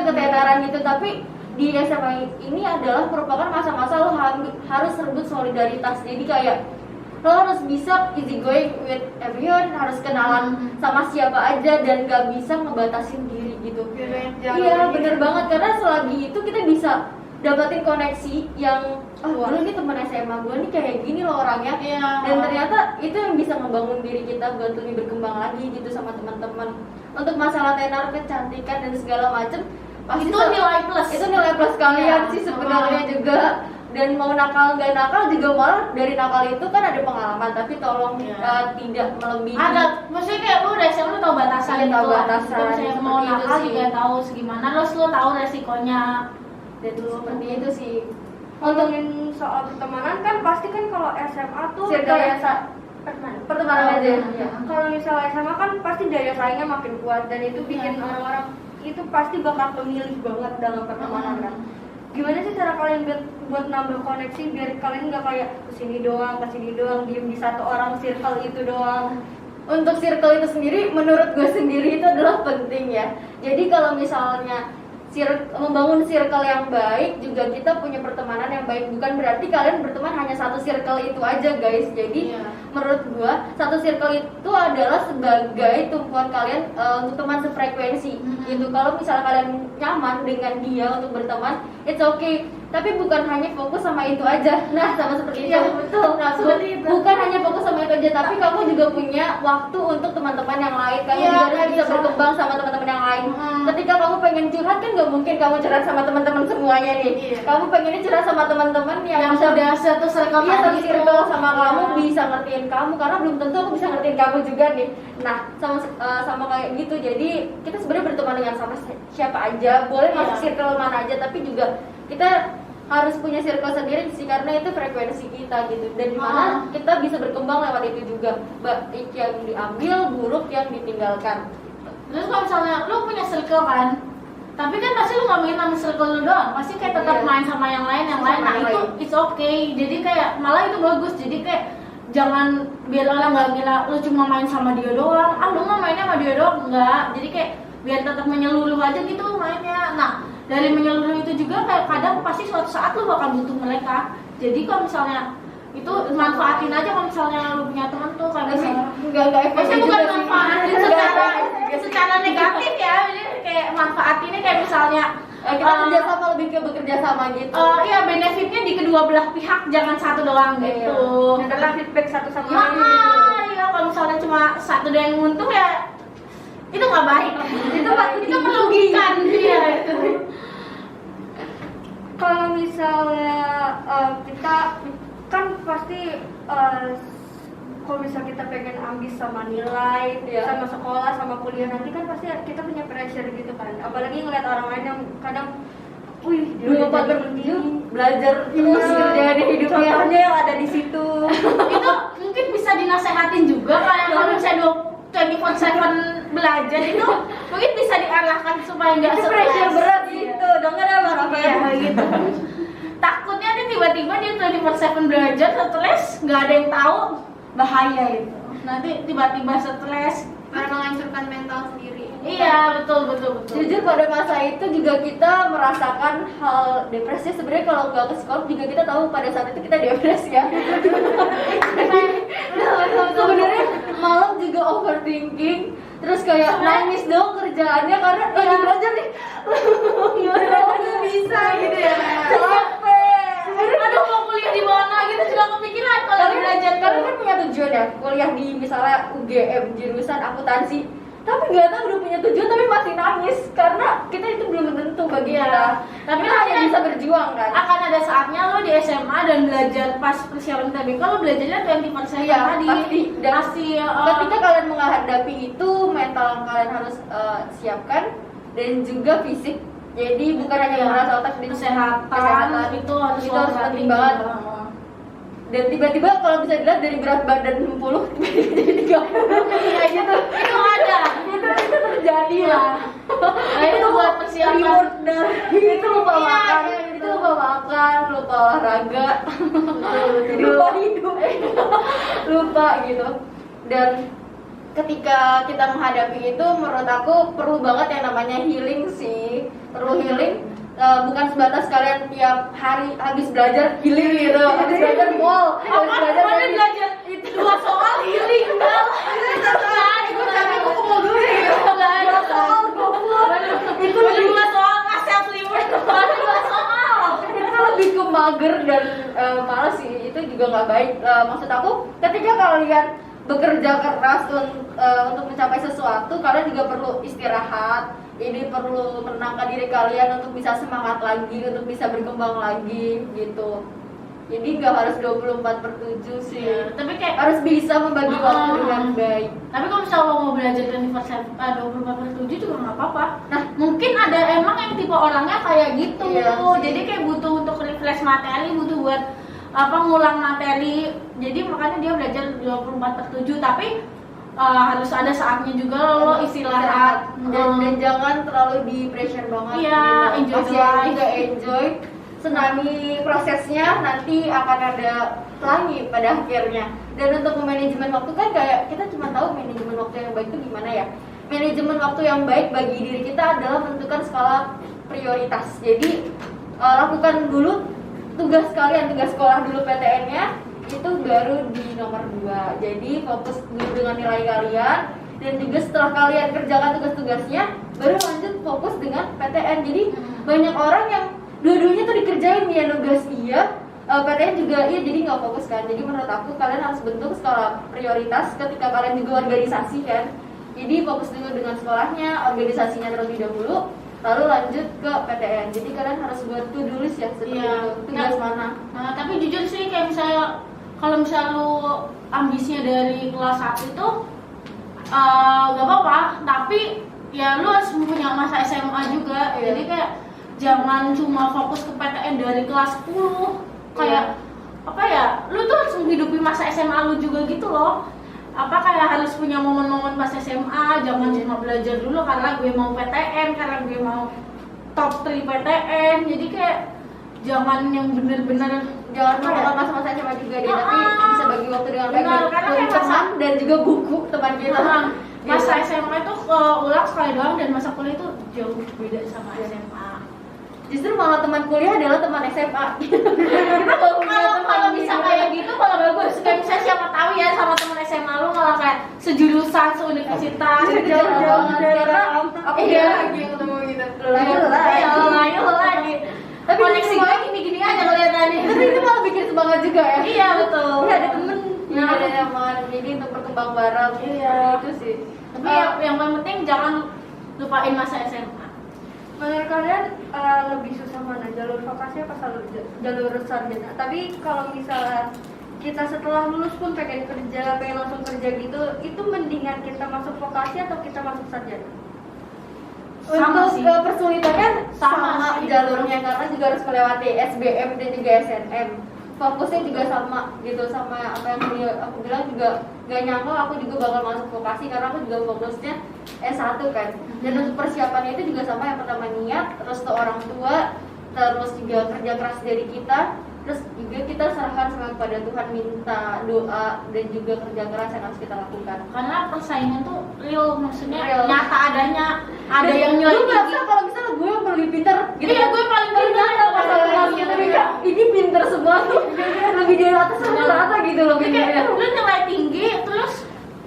ketenaran gitu. Tapi di SMA ini adalah merupakan masa-masa lo harus rebut solidaritas. Jadi kayak lo harus bisa easy going with everyone, harus kenalan sama siapa aja dan gak bisa ngebatasin diri gitu. Iya bener banget, karena selagi itu kita bisa dapatin koneksi yang dulu nih teman SMA gue nih kayak gini loh orangnya. Iya. Dan ternyata itu yang bisa ngebangun diri kita buat lebih berkembang lagi gitu sama teman-teman. Untuk masalah tenar, kecantikan dan segala macem pasti Itu nilai plus. itu nilai plus kalian Iya. sih sebenarnya juga. Dan mau nakal nggak nakal juga, malah dari nakal itu kan ada pengalaman, tapi tolong Iya. tidak melebihi. Ada, maksudnya kayak lu udah SMA lu tahu batasan Iya, gitu tahu lah. batasan, Kalau misalnya mau seperti itu nakal sih. juga tahu segimana, terus lu tahu resikonya. Dan seperti itu sih. Ngomongin soal pertemanan kan pasti kan kalau SMA tuh Circle daya biasa. Pertemanan aja. Iya. Kalau misalnya SMA kan pasti daya saingnya makin kuat, dan itu bikin orang-orang itu pasti bakal pemilih banget dalam pertemanan kan. Gimana sih cara kalian buat nambah koneksi biar kalian nggak kayak kesini doang, diem di satu orang circle itu doang? Untuk circle itu sendiri, menurut gue sendiri itu adalah penting ya. Jadi kalau misalnya membangun circle yang baik, juga kita punya pertemanan yang baik. Bukan berarti kalian berteman hanya satu circle itu aja guys. Jadi menurut gue satu circle itu adalah sebagai tumpuan kalian untuk teman sefrekuensi gitu. Kalau misalnya kalian nyaman dengan dia untuk berteman, it's okay. Tapi bukan hanya fokus sama itu aja. Nah, sama seperti itu. Betul. Nah, Seperti itu. bukan hanya fokus sama itu aja, tapi kamu juga punya waktu untuk teman-teman yang lain. Kamu Iya, juga kayak bisa bisa. berkembang sama teman-teman yang lain. Ketika kamu pengen curhat kan nggak mungkin kamu curhat sama teman-teman semuanya nih. Iya. Kamu pengennya curhat sama teman-teman yang bisa udah satu circle iya, satu tadi itu. circle sama Iya. kamu, bisa ngertiin kamu, karena belum tentu aku bisa ngertiin kamu juga nih. Nah, sama kayak gitu. Jadi kita sebenarnya berteman dengan sama siapa aja, boleh Iya. masuk circle mana aja, tapi juga kita harus punya circle sendiri sih, karena itu frekuensi kita gitu. Dan dimana kita bisa berkembang lewat itu juga, baik yang diambil, buruk yang ditinggalkan. Terus kalau misalnya lu punya circle kan, tapi kan pasti lu nggak main sama circle lu doang, pasti kayak tetap Iya. main sama yang lain. Sama Nah yang itu lain. it's okay. Jadi kayak malah itu bagus. Jadi kayak jangan biar orang nggak ngira lu cuma main sama dia doang. Lu mah mainnya sama dia doang, enggak. Jadi kayak biar tetap menyeluruh aja gitu mainnya. Nah dari menyeluruh itu juga kayak kadang pasti suatu saat lu bakal butuh mereka. Jadi kalau misalnya itu manfaatin aja kalau misalnya lu punya teman tuh kayak misalnya Enggak efektif maksudnya bukan juga sih. manfaatin secara negatif ya, jadi kayak manfaatinnya kayak misalnya Kita kerjasama, lebih ke bekerja sama gitu. iya benefitnya di kedua belah pihak, jangan satu doang gitu. Dan tetap feedback satu sama Nah, lain. iya kalau misalnya cuma satu doang yang untung ya itu nggak baik. itu merugikan dia itu. Kalau misalnya kita kan pasti kalau misalnya kita pengen ambis sama nilai, Iya. sama sekolah, sama kuliah nanti kan pasti kita punya pressure gitu kan. Apalagi ngeliat orang lain yang kadang, wih dia udah Berempat jadi bertujuh, begini. belajar terus gitu dari hidupnya. Contohnya yang ada di situ. Itu mungkin bisa dinasehatin juga kayak kalau misalnya 24/7 belajar itu mungkin bisa diarahkan supaya nggak Itu stres. pressure berat gitu. Denger apa apa Iya gitu. Takutnya dia tiba-tiba dia 24/7 belajar stres, nggak ada yang tahu, bahaya itu. nanti tiba-tiba stres. Malah menghancurkan mental sendiri. Iya, betul. Jujur pada masa itu juga kita merasakan hal depresi. Sebenarnya kalau nggak ke psikolog juga kita tahu pada saat itu kita depresi ya. Sebenarnya malam juga overthinking, terus kayak nangis dong kerjaannya karena lagi belajar nih. Nggak bisa gitu ya. Capek. Aduh, mau kuliah di mana gitu juga kepikiran kalau belajar Karena kan punya tujuan ya, kuliah di misalnya UGM jurusan akuntansi. Tapi nggak tahu udah punya tujuan tapi masih nangis karena kita itu belum tentu bagi Iya. kita. Tapi Kita nanti hanya bisa berjuang kan. akan ada saatnya lo di SMA dan belajar pas persiapan TBK lo belajarnya 20% Iya, tadi. pasti. Dan Pasti. ketika kalian menghadapi itu, mental kalian harus siapkan dan juga fisik. Jadi bukan hanya Iya. merasa otak dan kesehatan itu harus lo penting perhatiin banget. juga. Dan tiba-tiba kalau bisa dilihat dari berat badan 60 tiba-tiba jadi 30 kayak gitu. Itu ada. Itu terjadi lah. Nah, itu buat persiapan. Reward dari itu lupa Iya, makan, kayak itu lupa makan, lupa olahraga, lupa hidup, lupa gitu. Dan ketika kita menghadapi itu, menurut aku perlu banget yang namanya healing sih. Perlu healing. Bukan sebatas kalian tiap hari habis belajar healing gitu, habis belajar mall, habis belajar Mana belajar itu 2 soal healing kan? Ikut tapi aku mau dulu gitu. Dua soal itu lebih 2 soal self limit. Mana 2 soal? itu lebih ke mager dan malas sih, itu juga nggak baik. Maksud aku ketika kalian bekerja keras untuk mencapai sesuatu, kalian juga perlu istirahat. Jadi perlu menenangkan diri kalian untuk bisa semangat lagi, untuk bisa berkembang lagi gitu. Jadi nggak harus 24/7 sih. Iya, tapi kayak Harus bisa membagi waktu dengan baik. tapi kalau misalnya lo mau belajar 24/7 juga nggak apa-apa. Nah, mungkin ada emang yang tipe orangnya kayak gitu. Iya sih. Jadi kayak butuh untuk refresh materi, butuh buat ngulang materi. Jadi makanya dia belajar 24/7. Tapi harus ada saatnya juga lo istirahat. Dan jangan terlalu di pressure banget. Iya, gitu. enjoy Pasti the life. juga enjoy, senangi prosesnya, nanti akan ada pelangi pada akhirnya. Dan untuk manajemen waktu kan kayak kita cuma tahu manajemen waktu yang baik itu gimana ya. Manajemen waktu yang baik bagi diri kita adalah menentukan skala prioritas. Jadi lakukan dulu tugas kalian, tugas sekolah dulu PTN-nya itu baru di nomor 2. Jadi fokus dulu dengan nilai kalian, dan juga setelah kalian kerjakan tugas-tugasnya baru lanjut fokus dengan PTN. Jadi banyak orang yang dua-duanya tuh dikerjain ya, nugas iya, PTN juga iya, jadi nggak fokus kan. Jadi menurut aku kalian harus bentuk skala prioritas ketika kalian juga organisasi kan. Jadi fokus dulu dengan sekolahnya, organisasinya terlebih dahulu, lalu lanjut ke PTN. Jadi kalian harus buat to-do list ya, seperti Iya. itu. Tugas mana. Nah, tapi jujur sih kayak misalnya kalau misalnya lu ambisinya dari kelas 1 itu gak apa-apa, tapi ya lu harus punya masa SMA juga. Iya. Jadi kayak jangan cuma fokus ke PTN dari kelas 10. Kayak apa ya, lu tuh harus menghidupi masa SMA lu juga gitu loh. Apa kayak harus punya momen-momen pas SMA, jangan cuma belajar dulu karena gue mau PTN, karena gue mau top 3 PTN. Jadi kayak jangan yang bener-bener Jangan melupakan masa-masa SMA juga deh, tapi bisa bagi waktu dengan baik Benar, dengan karena kayak teman dan juga buku teman kita. masa SMA itu ulang sekali doang, dan masa kuliah itu jauh beda sama SMA. Justru malah teman kuliah adalah teman SMA. Kita Kalau bisa kayak gitu malah bagus. Kayak misalnya siapa tahu ya sama teman SMA lu malah kayak sejurusan, seuniversitas. jauh-jauh karena aku Iya. lagi ketemu gitu. Lain lagi. Tapi Koneksi itu gue malah- gini-gini aja kelihatannya. Tapi itu malah bikin semangat juga ya. Iya betul. Iya, ada temen, Nah. ada teman, jadi untuk berkembang bareng. Iya. Itu sih. Tapi yang paling penting jangan lupain masa SMA. Menurut kalian lebih susah mana, jalur vokasi apa jalur sarjana? Tapi kalau misalnya kita setelah lulus pun pengen langsung kerja gitu, itu mendingan kita masuk vokasi atau kita masuk sarjana? Sama Untuk sih. kesulitannya Sama sama sih. jalurnya, karena juga harus melewati SBM dan juga SNM. Fokusnya juga sama gitu, sama apa yang aku bilang juga gak nyangka aku juga bakal masuk vokasi karena aku juga fokusnya S1 kan. Dan untuk persiapannya itu juga sama, yang pertama niat, terus ke orang tua, terus juga kerja keras dari kita, Terus juga kita serahkan semua kepada Tuhan, minta doa dan juga kerja keras yang harus kita lakukan. Karena persaingan tuh real, maksudnya Real. nyata adanya. Ada yang nilai Lu tinggi. merasa kalau misalnya gue yang lebih pintar gitu Iya, kan? gue paling pintar pas aku masuk tapi kayak ini pintar semua tuh lebih dari atas rata-rata gitu loh Tapi kayak pintarnya. lu nilai tinggi terus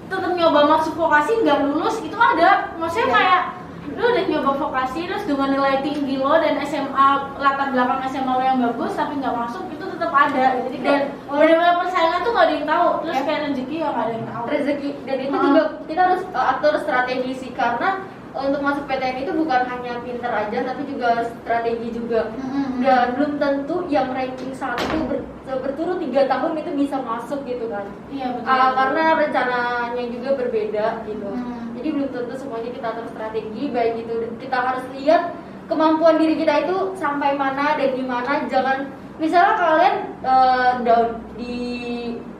tetap nyoba masuk vokasi nggak lulus itu ada. Maksudnya Iya. kayak lu udah nyoba vokasi terus dengan nilai tinggi lo dan SMA latar belakang SMA lo yang bagus tapi nggak masuk itu tetap ada. Jadi kayak benar-benar persaingan tuh nggak ada yang tahu. Terus Ya. kayak rezeki ya nggak ada yang tahu. Rezeki dan itu juga kita harus atur strategi sih, karena untuk masuk PTN itu bukan hanya pinter aja tapi juga harus strategi juga. Dan belum tentu yang ranking 1 berturut 3 tahun itu bisa masuk gitu kan. Iya betul. Karena rencananya juga berbeda gitu. Jadi belum tentu semuanya kita atur strategi, baik itu kita harus lihat kemampuan diri kita itu sampai mana dan gimana. Jangan misalnya kalian down di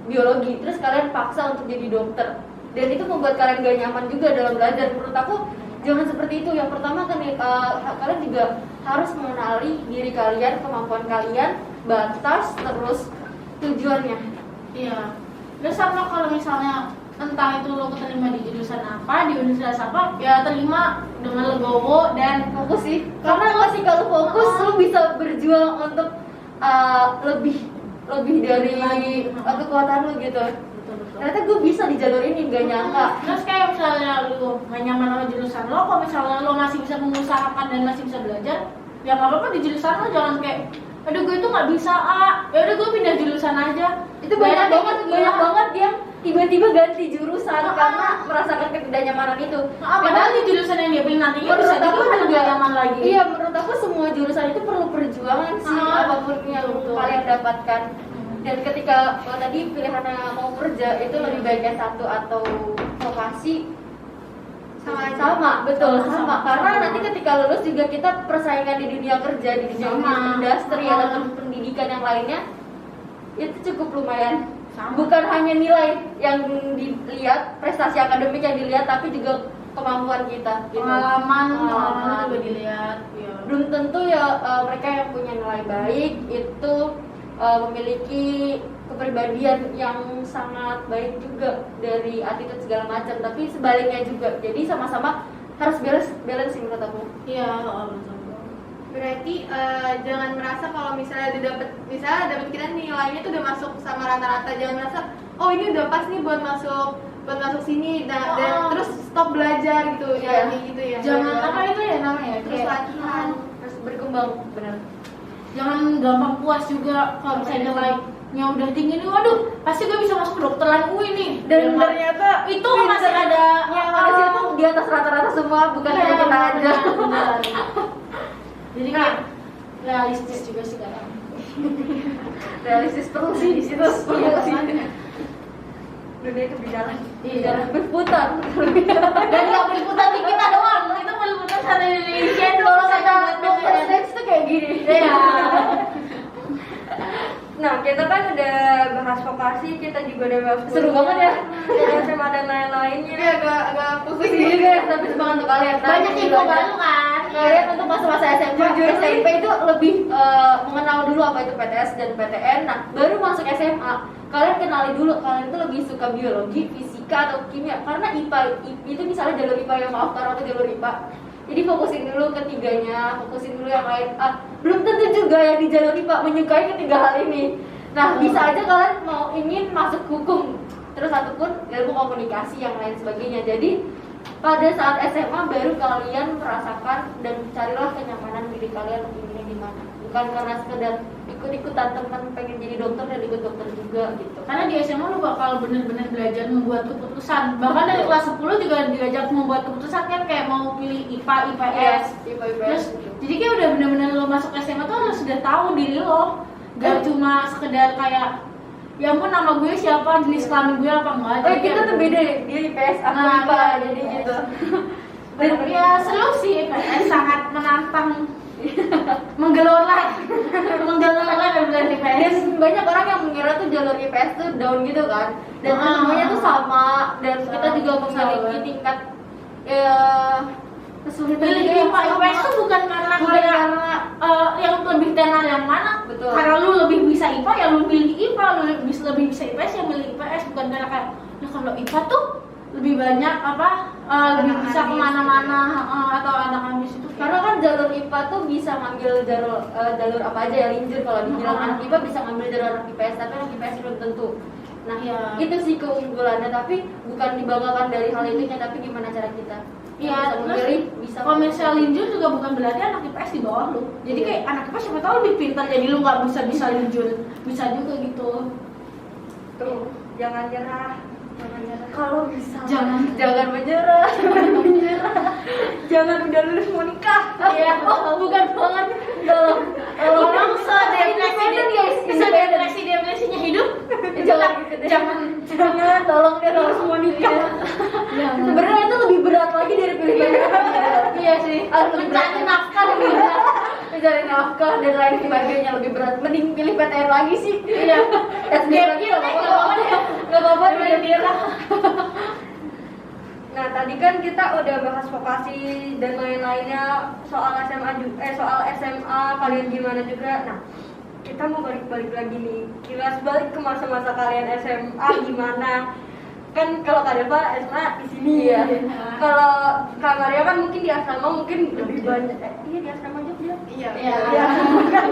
biologi terus kalian paksa untuk jadi dokter dan itu membuat kalian gak nyaman juga dalam belajar. Menurut aku jangan seperti itu. Yang pertama kan kalian juga harus mengenali diri kalian, kemampuan kalian, batas, terus tujuannya. Iya. Terus sama kalau misalnya entah itu lo keterima di jurusan apa, di universitas apa, ya terima dengan legowo dan Fokus sih, karena ketika lu fokus lu bisa berjuang untuk lebih dari kekuatan lu gitu. betul-betul. Ternyata gue bisa di jalur ini, gak nyangka. Terus kayak misalnya lu gak nyaman sama jurusan lo, kalau misalnya lo masih bisa mengusahakan dan masih bisa belajar, ya nggak apa-apa di jurusan lo. Jangan kayak, aduh gue itu nggak bisa ya udah gue pindah jurusan aja. Itu banyak banget yang tiba-tiba ganti jurusan karena merasakan ketidaknyamanan itu. Padahal di jurusan yang dia pilih nantinya bisa Menurut aku juga juga nyaman lagi. Iya, menurut aku semua jurusan itu perlu perjuangan sih, apapun yang betul. kalian dapatkan. Dan ketika tadi pilihannya mau kerja itu lebih baik S1 atau vokasi sama, betul sama. Karena nanti ketika lulus juga kita persaingan di dunia kerja, di dunia industri atau pendidikan yang lainnya itu cukup lumayan. Bukan hanya nilai yang dilihat, prestasi akademik yang dilihat, tapi juga kemampuan kita gitu. Pengalaman juga dilihat. Ya. Belum tentu ya mereka yang punya nilai baik itu memiliki kepribadian yang sangat baik juga dari attitude segala macam, tapi sebaliknya juga. Jadi sama-sama harus balance menurut aku. Iya, betul. Berarti jangan merasa kalau misalnya dapat kita nilainya tuh udah masuk sama rata-rata, jangan merasa oh ini udah pas nih buat masuk sini dan terus stop belajar gitu. Iya. Ya gitu ya. Jangan apa itu ya namanya? Terus Kayak, latihan. Harus berkembang, benar. jangan gampang puas juga kalau misalnya nilainya udah tinggi nih, waduh pasti gue bisa masuk kedokteran UI nih. Dan ternyata itu masih ada yang manusia itu di atas rata-rata semua, bukan hanya kita aja. benar. Jadi kayak realistis juga sih kadang. Realistis perlu sih di situ, perlu sih. Dunia itu berjalan, berputar. Dan nggak berputar di kita doang, itu berputar sama Indonesia. Kalau kata dokter Strange itu kayak gini. Iya. Nah, kita kan udah bahas vokasi, kita juga udah bahas Seru banget ya. SMA dan lain-lainnya. Ini agak pusing Pusing juga, tapi semangat untuk kalian. Banyak info baru kan. Kalian untuk masa-masa SMP itu lebih mengenal dulu apa itu PTS dan PTN. Nah, baru masuk SMA, kalian kenali dulu kalian itu lebih suka biologi, fisika atau kimia. Karena IPA itu misalnya jalur IPA, yang maaf karena aku jalur IPA. Jadi fokusin dulu ketiganya, fokusin dulu yang lain. Belum tentu juga yang di jalur IPA menyukai ketiga hal ini. Nah, bisa aja kalian ingin masuk hukum, terus ataupun ilmu komunikasi yang lain sebagainya. Jadi pada saat SMA baru kalian merasakan dan carilah kenyamanan diri kalian inginnya di mana. Bukan karena sekedar ikut-ikutan teman pengen jadi dokter dan ikut dokter juga gitu. Karena di SMA lu bakal bener-bener belajar membuat keputusan. Bahkan dari kelas 10 juga diajak membuat keputusan kan, kayak mau pilih IPA, IPS. Terus jadi kayak udah bener-bener lo masuk SMA tuh lo sudah tahu diri lo. Gak cuma sekedar kayak ya ampun nama gue siapa, jenis kelamin gue apa enggak. Jadi Kita kayak tuh beda deh, dia IPS, aku Nah, IPA, iya, jadi IPS. gitu. ya seru sih, IPS sangat menantang. Menggelora bener-bener IPS. Dan banyak orang yang mengira tuh jalur IPS tuh down gitu kan. Dan semuanya tuh sama, dan kita juga memiliki tingkat kesulitan Pilih yang IPA IPS tuh bukan karena bukan kayak karena yang lebih tenar yang mana. Betul. Karena lu lebih bisa bisa IPA ya lu pilih IPA, lu lebih bisa IPS ya milih IPS, bukan karena kayak nah kalau IPA tuh lebih banyak lebih bisa kemana-mana atau anak ambis itu Karena kan jalur IPA tuh bisa ngambil jalur apa aja ya, linjur kalau dibilang anak IPA bisa ngambil jalur anak IPS, tapi anak IPS belum tentu. Nah, Iya. itu sih keunggulannya, tapi bukan dibanggakan dari hal itunya, tapi gimana cara kita. Iya, Yang bisa terus memilih, bisa kalau misalnya linjur juga bukan berarti anak IPS di bawah lu. Jadi kayak anak IPS siapa tahu lebih pintar, jadi lu nggak bisa linjur, bisa juga gitu. Tuh, jangan nyerah. Kalau bisa Jangan menyerah. jangan udah lulus mau nikah. Iya, bukan banget. Orang depresinya hidup. Jangan, tolong deh, tolong semua nikah. Sebenarnya itu lebih berat lagi dari pilih Iya sih. Mencari nafkah lebih berat. mencari nafkah dan lain sebagainya lebih berat. Mending pilih PTN lagi sih. Iya. SBM Iya, nggak apa-apa deh. Nggak apa-apa. Nah, tadi kan kita udah bahas vokasi dan lain-lainnya, soal soal SMA kalian gimana juga. Nah, kita mau balik lagi nih, kilas balik ke masa-masa kalian SMA gimana? Kan kalau Kak Deva SMA di sini ya. Kalau Kak Maria kan mungkin di asrama mungkin lebih banyak. Iya, di asrama Jogja. Iya. Ya, kan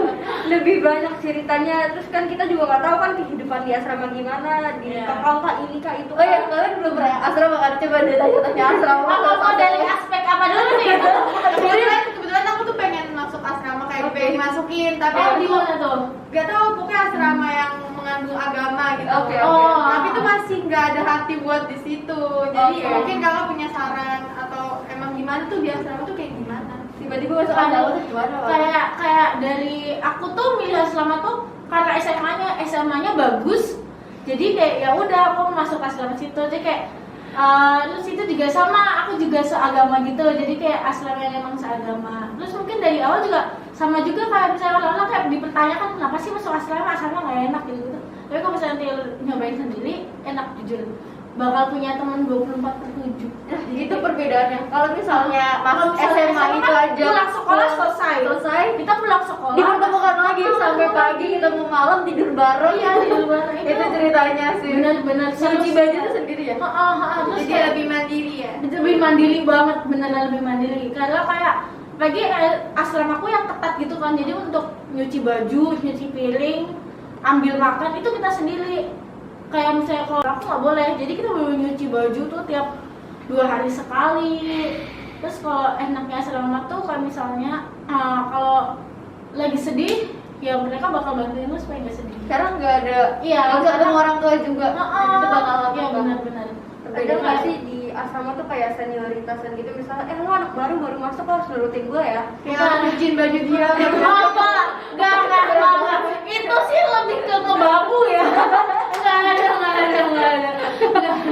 lebih banyak ceritanya. Terus kan kita juga nggak tahu kan kehidupan di asrama gimana, di kakak ini kak itu. Oh ya, kalian belum pernah asrama kan? Coba deh tanya-tanya asrama. Apa dari aspek apa dulu nih? Kebetulan aku tuh pengen masuk asrama kayak pengen dimasukin, tapi Oh, aku di mana tuh? gak tahu pokoknya asrama yang mengandung agama gitu. Oke. Tapi itu masih nggak ada hati buat di situ. Jadi Oke. mungkin kakak punya saran atau emang gimana tuh di asrama tuh kayak gimana? Tiba-tiba masuk asrama tuh gimana? Wak? Kayak dari aku tuh milih asrama tuh karena SMA-nya bagus. Jadi kayak ya udah aku masuk asrama situ. Jadi kayak terus itu juga sama, aku juga seagama gitu. Jadi kayak asrama yang emang seagama. Terus mungkin dari awal juga sama juga kayak misalnya orang-orang kayak dipertanyakan kenapa sih masuk asrama nggak enak gitu. Tapi kalau misalnya nanti nyobain sendiri enak jujur. Bakal punya teman 24/7. Nah, itu perbedaannya. Kalau misalnya Kalau masuk misalnya SMA itu kan aja pulang sekolah selesai. kita Pulang sekolah dipertemukan lagi sampai pagi, ketemu malam, tidur bareng. Iya, tidur bareng Itu ceritanya sih. benar-benar Cuci baju itu sendiri ya. Terus Jadi kayak lebih mandiri ya. lebih mandiri banget, beneran lebih mandiri. Karena kayak lagi asramaku yang ketat gitu kan, jadi untuk nyuci baju, nyuci piring, ambil makan itu kita sendiri. Kayak misalnya kalau aku nggak boleh, jadi kita baru nyuci baju tuh tiap 2 hari sekali. Terus kalau enaknya asrama tuh kayak misalnya kalau lagi sedih ya mereka bakal bantuin lu supaya nggak sedih. Sekarang nggak ada. Iya, Nggak bisa ketemu orang tua juga. Itu bakal apa? Iya benar-benar. Ada nggak sih di asrama tuh kayak senioritasan gitu, misalnya lo anak baru masuk lo harus nurutin gue ya. Kayak nyuciin baju dia. Enggak. Itu sih lebih ke ngebabu ya. Enggak ada.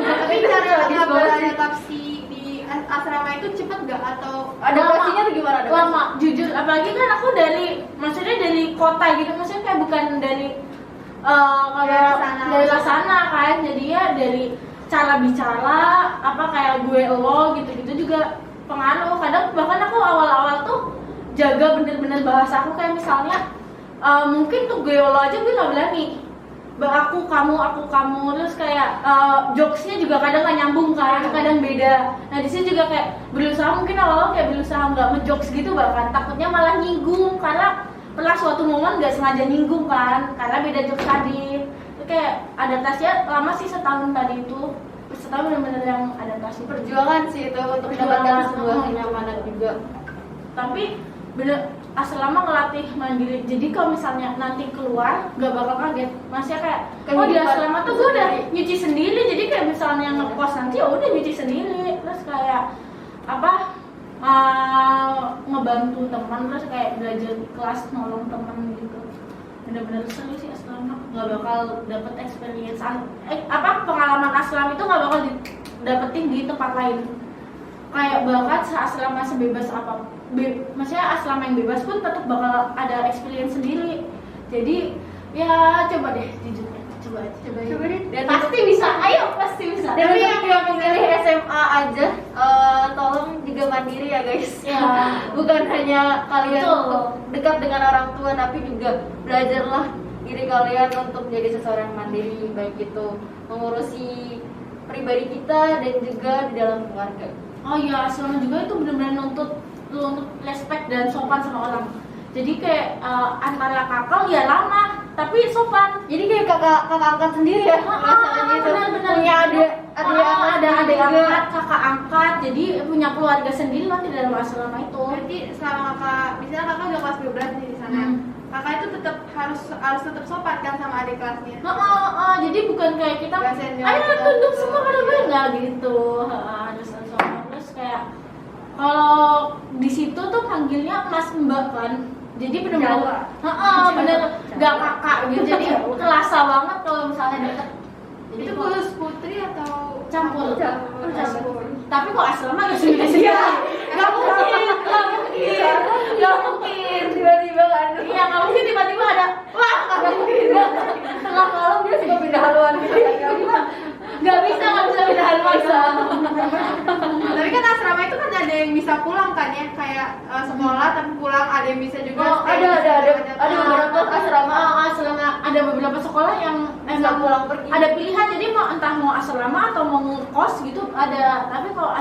Tapi cara beradaptasi di asrama itu cepet gak atau Adaptasinya tuh gimana? Lama, jujur. Apalagi kan aku maksudnya dari kota gitu, maksudnya kayak bukan dari dari sana kan. Jadi ya dari cara bicara apa kayak gue lo gitu-gitu juga pengaruh. Kadang bahkan aku awal-awal tuh jaga bener-bener bahasa aku, kayak misalnya mungkin tuh gue lo aja gue nggak berani, aku kamu terus kayak jokesnya juga kadang nggak nyambung kan, kadang beda. Nah di sini juga kayak berusaha, mungkin awal-awal kayak berusaha nggak ngejokes gitu, bahkan takutnya malah nyinggung karena pernah suatu momen nggak sengaja nyinggung kan karena beda jokes tadi. Itu kayak adaptasinya lama sih, setahun tadi itu. Setahun bener-bener yang adaptasi. Perjuangan sih itu untuk mendapatkan sebuah kenyamanan juga. Tapi bener asrama ngelatih mandiri. Jadi kalau misalnya nanti keluar nggak bakal kaget. Maksudnya kayak oh di asrama tuh gue udah nyuci sendiri. Jadi kayak misalnya ngekos nanti ya udah nyuci sendiri. Terus kayak ngebantu teman, terus kayak belajar di kelas nolong teman gitu. Bener-bener seru sih asrama. Nggak bakal dapet experience pengalaman asrama itu nggak bakal dapetin di tempat lain. Kayak bahkan asrama sebebas apa, maksudnya asrama yang bebas pun tetap bakal ada experience sendiri. Jadi ya coba deh, jujur ya, coba deh. Dan Pasti bisa, ayo pasti bisa. Dan yang memilih SMA aja, tolong juga mandiri ya guys. Ya. Bukan hanya kalian Betul. dekat dengan orang tua, tapi juga belajarlah diri kalian untuk menjadi seseorang yang mandiri, baik itu mengurusi pribadi kita dan juga di dalam keluarga. Oh iya, asrama juga itu benar-benar nuntut lu untuk respect dan sopan sama orang. Jadi kayak antara kakak ya lama, tapi sopan. Jadi kayak kakak angkat sendiri ya. Benar-benar Punya ada adik juga. angkat, kakak angkat. Jadi punya keluarga sendiri nanti dalam asrama itu. Berarti selama kakak, misalnya kakak udah kelas 12 nih di sana, kakak itu tetap harus tetap sopan kan sama adik kelasnya. Jadi bukan kayak kita, Gak senior ayo kita tunduk gitu. semua pada gue nggak gitu. Harus sopan. Terus kayak kalau di situ tuh panggilnya Mas Mbak kan. Jadi benar-benar, bener nggak kakak gitu. Jadi kerasa banget kalau misalnya deket. Jadi Itu khusus putri atau campur. Campur. Tapi kok asrama gak sih? Gak mungkin. Tiba-tiba kan. Iya, nggak mungkin tiba-tiba ada. Wah, nggak mungkin. Tengah malam dia suka pindah haluan gitu. Nggak bisa pindah haluan. Tapi kan asrama itu kan ada yang bisa pulang kan ya, kayak sekolah tapi pulang, ada yang bisa juga. Oh, stay. ada beberapa asrama. Asrama ada beberapa sekolah yang Bisa pulang pergi. ada pilihan, jadi mau entah mau asrama atau mau ngekos gitu ada. Tapi kalau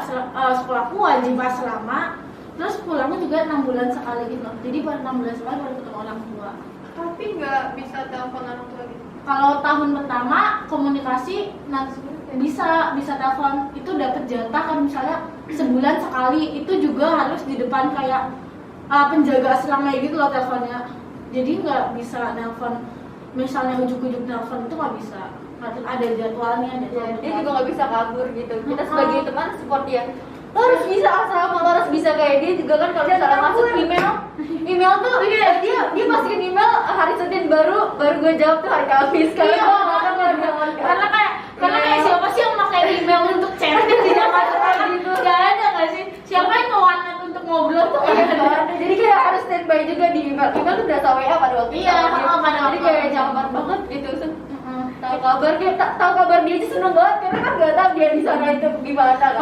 sekolahku wajib asrama, terus pulangnya juga 6 bulan sekali gitu. Jadi baru 6 bulan sekali baru ketemu orang tua. Tapi nggak bisa telepon orang tua gitu. Kalau tahun pertama komunikasi nanti bisa telepon, itu dapat jatah kan misalnya sebulan sekali, itu juga harus di depan kayak penjaga asrama gitu loh teleponnya. Jadi nggak bisa telepon misalnya ujuk-ujuk telepon, itu nggak bisa, harus ada jadwalnya. Dia juga nggak bisa kabur gitu. Kita sebagai teman support dia. Lo harus bisa asrama, lo harus bisa kayak dia juga kan. Kalau misalnya masuk email tuh dia masukin email hari Senin baru gue jawab tuh hari Kamis. Karena kayak siapa sih yang pakai email untuk chatting di Jakarta gitu? Gak ada nggak sih? Siapa yang nge-WhatsApp untuk ngobrol tuh? Jadi kayak harus standby juga di email tuh berasa WA pada waktu itu. Iya, pada Jadi waktu kayak itu. jaman banget gitu. Tahu kabar dia aja seneng banget karena kan nggak tahu dia di sana itu gimana kan.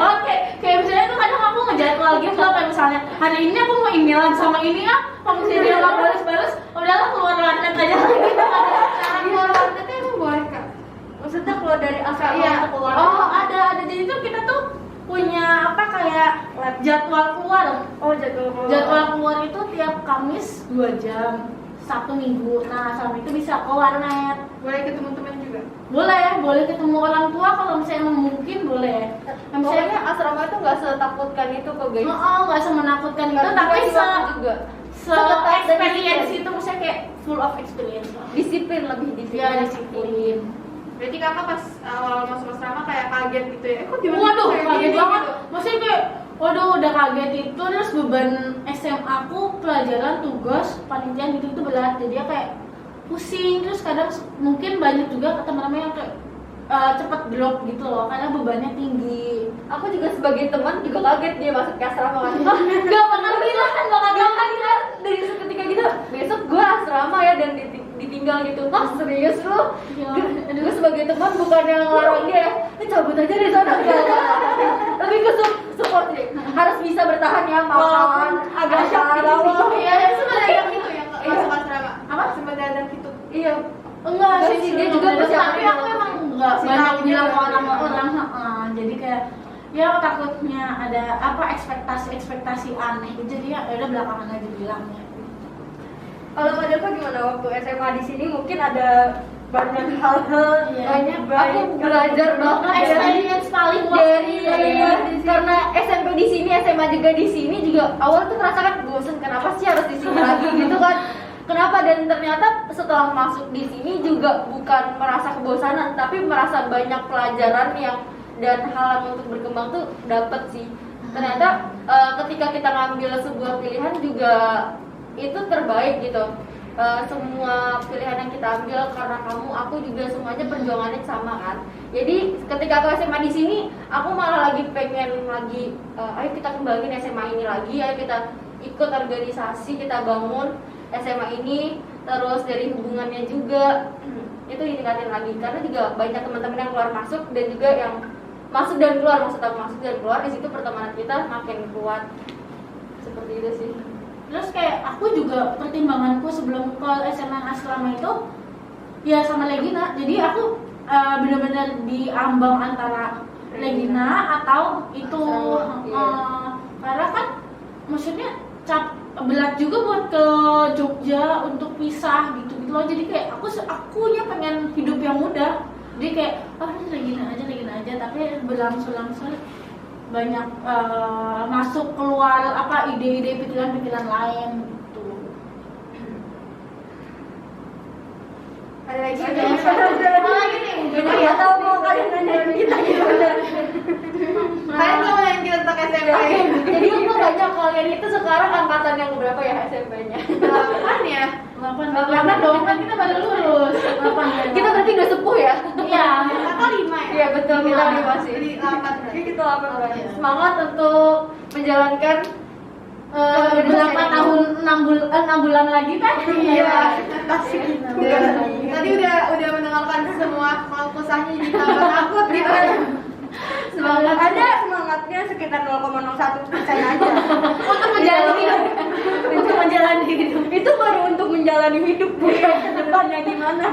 Kayak misalnya tuh kadang aku ngejadwal gitu loh, kayak misalnya hari ini aku mau emailan sama ini kalau misalnya dia nggak balas, udahlah keluar warnet aja. Cara keluar warnetnya emang boleh kak? Maksudnya keluar dari asrama Iya. atau keluar? Oh ada, jadi tuh kita tuh punya apa kayak jadwal keluar. Oh, jadwal Keluar itu tiap Kamis 2 jam, Sabtu Minggu. Nah sama itu bisa ke warnet. Boleh ketemu teman juga? Boleh ketemu orang tua kalau misalnya emang mungkin boleh. Pokoknya asrama itu nggak setakutkan itu kok guys. Nggak semenakutkan itu, Nggak tapi juga juga experience itu maksudnya kayak full of experience. disiplin lebih disiplin. Ya disiplin. Berarti kakak pas awal masuk asrama kayak kaget gitu ya? Kok tiba-tiba Waduh, kayak kaget gini banget. gitu? Maksudnya kayak, waduh udah kaget itu, terus beban SMA aku pelajaran tugas panitian gitu itu berat, jadi ya kayak pusing, terus kadang mungkin banyak juga teman-teman yang kayak cepet drop gitu loh, karena bebannya tinggi. Aku juga sebagai teman juga kaget dia masuk ke asrama kan. Gak pernah bilang kan bakal Kita dari seketika gitu besok gue asrama ya dan ditinggal gitu. Mas serius lu? Gue sebagai teman bukan yang ngelarang dia. Cabut aja dari sana. Lebih ke support nih. Harus bisa bertahan ya makan agak salah. Iya, sempat ada gitu ya kak masuk asrama? Apa? Sempat ada gitu? Iya. Enggak Enggak sih, dia juga tapi persiapan aku emang enggak Si banyak tahu bilang ke juga. orang-orang, jadi kayak ya aku takutnya ada apa ekspektasi aneh, jadi ya udah belakangan aja bilangnya. Kalau Mbak Delva gimana waktu SMA di sini? Mungkin ada banyak hal-hal Iya. banyak Aku belajar banget Experience paling dari waktu karena SMP di sini, SMA juga di sini juga awal tuh ngerasa kan bosen, kenapa sih harus di sini lagi gitu kan. Kenapa? Dan ternyata setelah masuk di sini juga bukan merasa kebosanan, tapi merasa banyak pelajaran yang dan hal yang untuk berkembang tuh dapet sih. Ternyata ketika kita ngambil sebuah pilihan juga itu terbaik gitu. Semua pilihan yang kita ambil karena kamu, aku juga semuanya perjuangannya sama kan. Jadi ketika aku SMA di sini, aku malah lagi pengen lagi, ayo kita kembangin SMA ini lagi, ayo kita ikut organisasi, kita bangun SMA ini, terus dari hubungannya juga itu ditingkatin lagi karena juga banyak teman-teman yang keluar masuk dan juga yang masuk dan keluar, maksud aku masuk dan keluar, di situ pertemanan kita makin kuat seperti itu sih. Terus kayak aku juga pertimbanganku sebelum ke SMA asrama itu ya sama Legina. Jadi aku benar-benar diambang antara Legina atau itu karena kan maksudnya berat juga buat ke Jogja untuk pisah gitu loh. Jadi kayak akunya pengen hidup yang mudah. Jadi kayak Legina aja, tapi berlangsung banyak masuk keluar ide-ide pikiran lain gitu. Ada lagi? Apa lagi nih? Jadi Atau mau kalian nanya kita gimana? Kalian mau nanya kita tentang SMP? Jadi aku tanya kalian itu sekarang angkatan yang berapa ya SMP-nya? Apaan ya? 8 dong, kan kita baru lulus. 8 Kita berarti udah sepuh ya? Iya. Kakak 5 ya? Iya betul, kita Lima. masih. Jadi 8 berarti. Kita apa? Semangat untuk menjalankan Berapa tahun 6 bulan lagi kan? Iya. Tadi udah mendengarkan semua kalau kusahnya jadi tambah takut gitu. Semangat ada semangatnya sekitar 0,01% aja. Untuk menjalani hidup. Untuk menjalani hidup. Itu baru untuk menjalani hidup, bukan ke depannya gimana.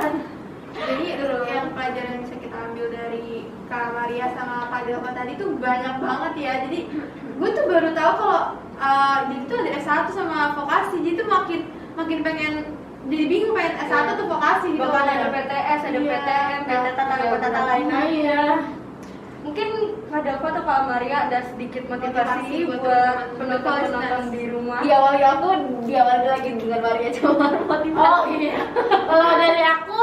Jadi yang pelajaran yang bisa kita ambil dari Kak Maria sama Kak Delva tadi tuh banyak banget ya. Jadi gue tuh baru tahu kalau jadi tuh ada S1 sama vokasi. Jadi tuh makin pengen jadi bingung pengen S1 tuh vokasi gitu. Bahkan ada PTS, ada Iya. PTM, ada tata lainnya. Iya. Mungkin ada apa tuh Kak Maria ada sedikit Motivasi motivasi buat buat teman-teman penonton di rumah. diawali lagi dengan Maria cuma motivasi. Oh iya. Kalau dari aku,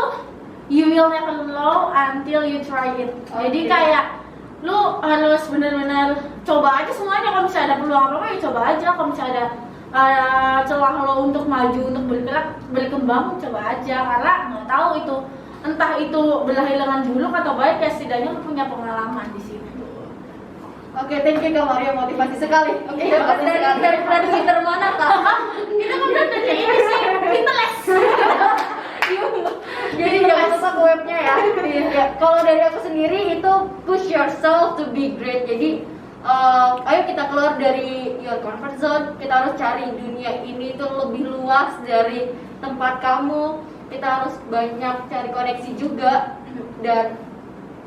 you will never know until you try it. Jadi kayak lu harus benar-benar coba aja semuanya. Kalau misalnya ada peluang apa ya coba aja. Kalau misalnya ada celah lo untuk maju, untuk bergerak, berkembang, coba aja. Karena nggak tahu itu entah itu berhalangan buruk atau baik, ya setidaknya lu punya pengalaman di situ. Oke, thank you Kak Maria, motivasi sekali. Oke, Dari Twitter mana Kak? Kita kan udah dari ini sih, Pinterest. Jadi jangan lupa ke webnya ya. Ya, kalau dari aku sendiri itu push yourself to be great. Jadi ayo kita keluar dari your comfort zone. Kita harus cari dunia ini tuh lebih luas dari tempat kamu. Kita harus banyak cari koneksi juga, dan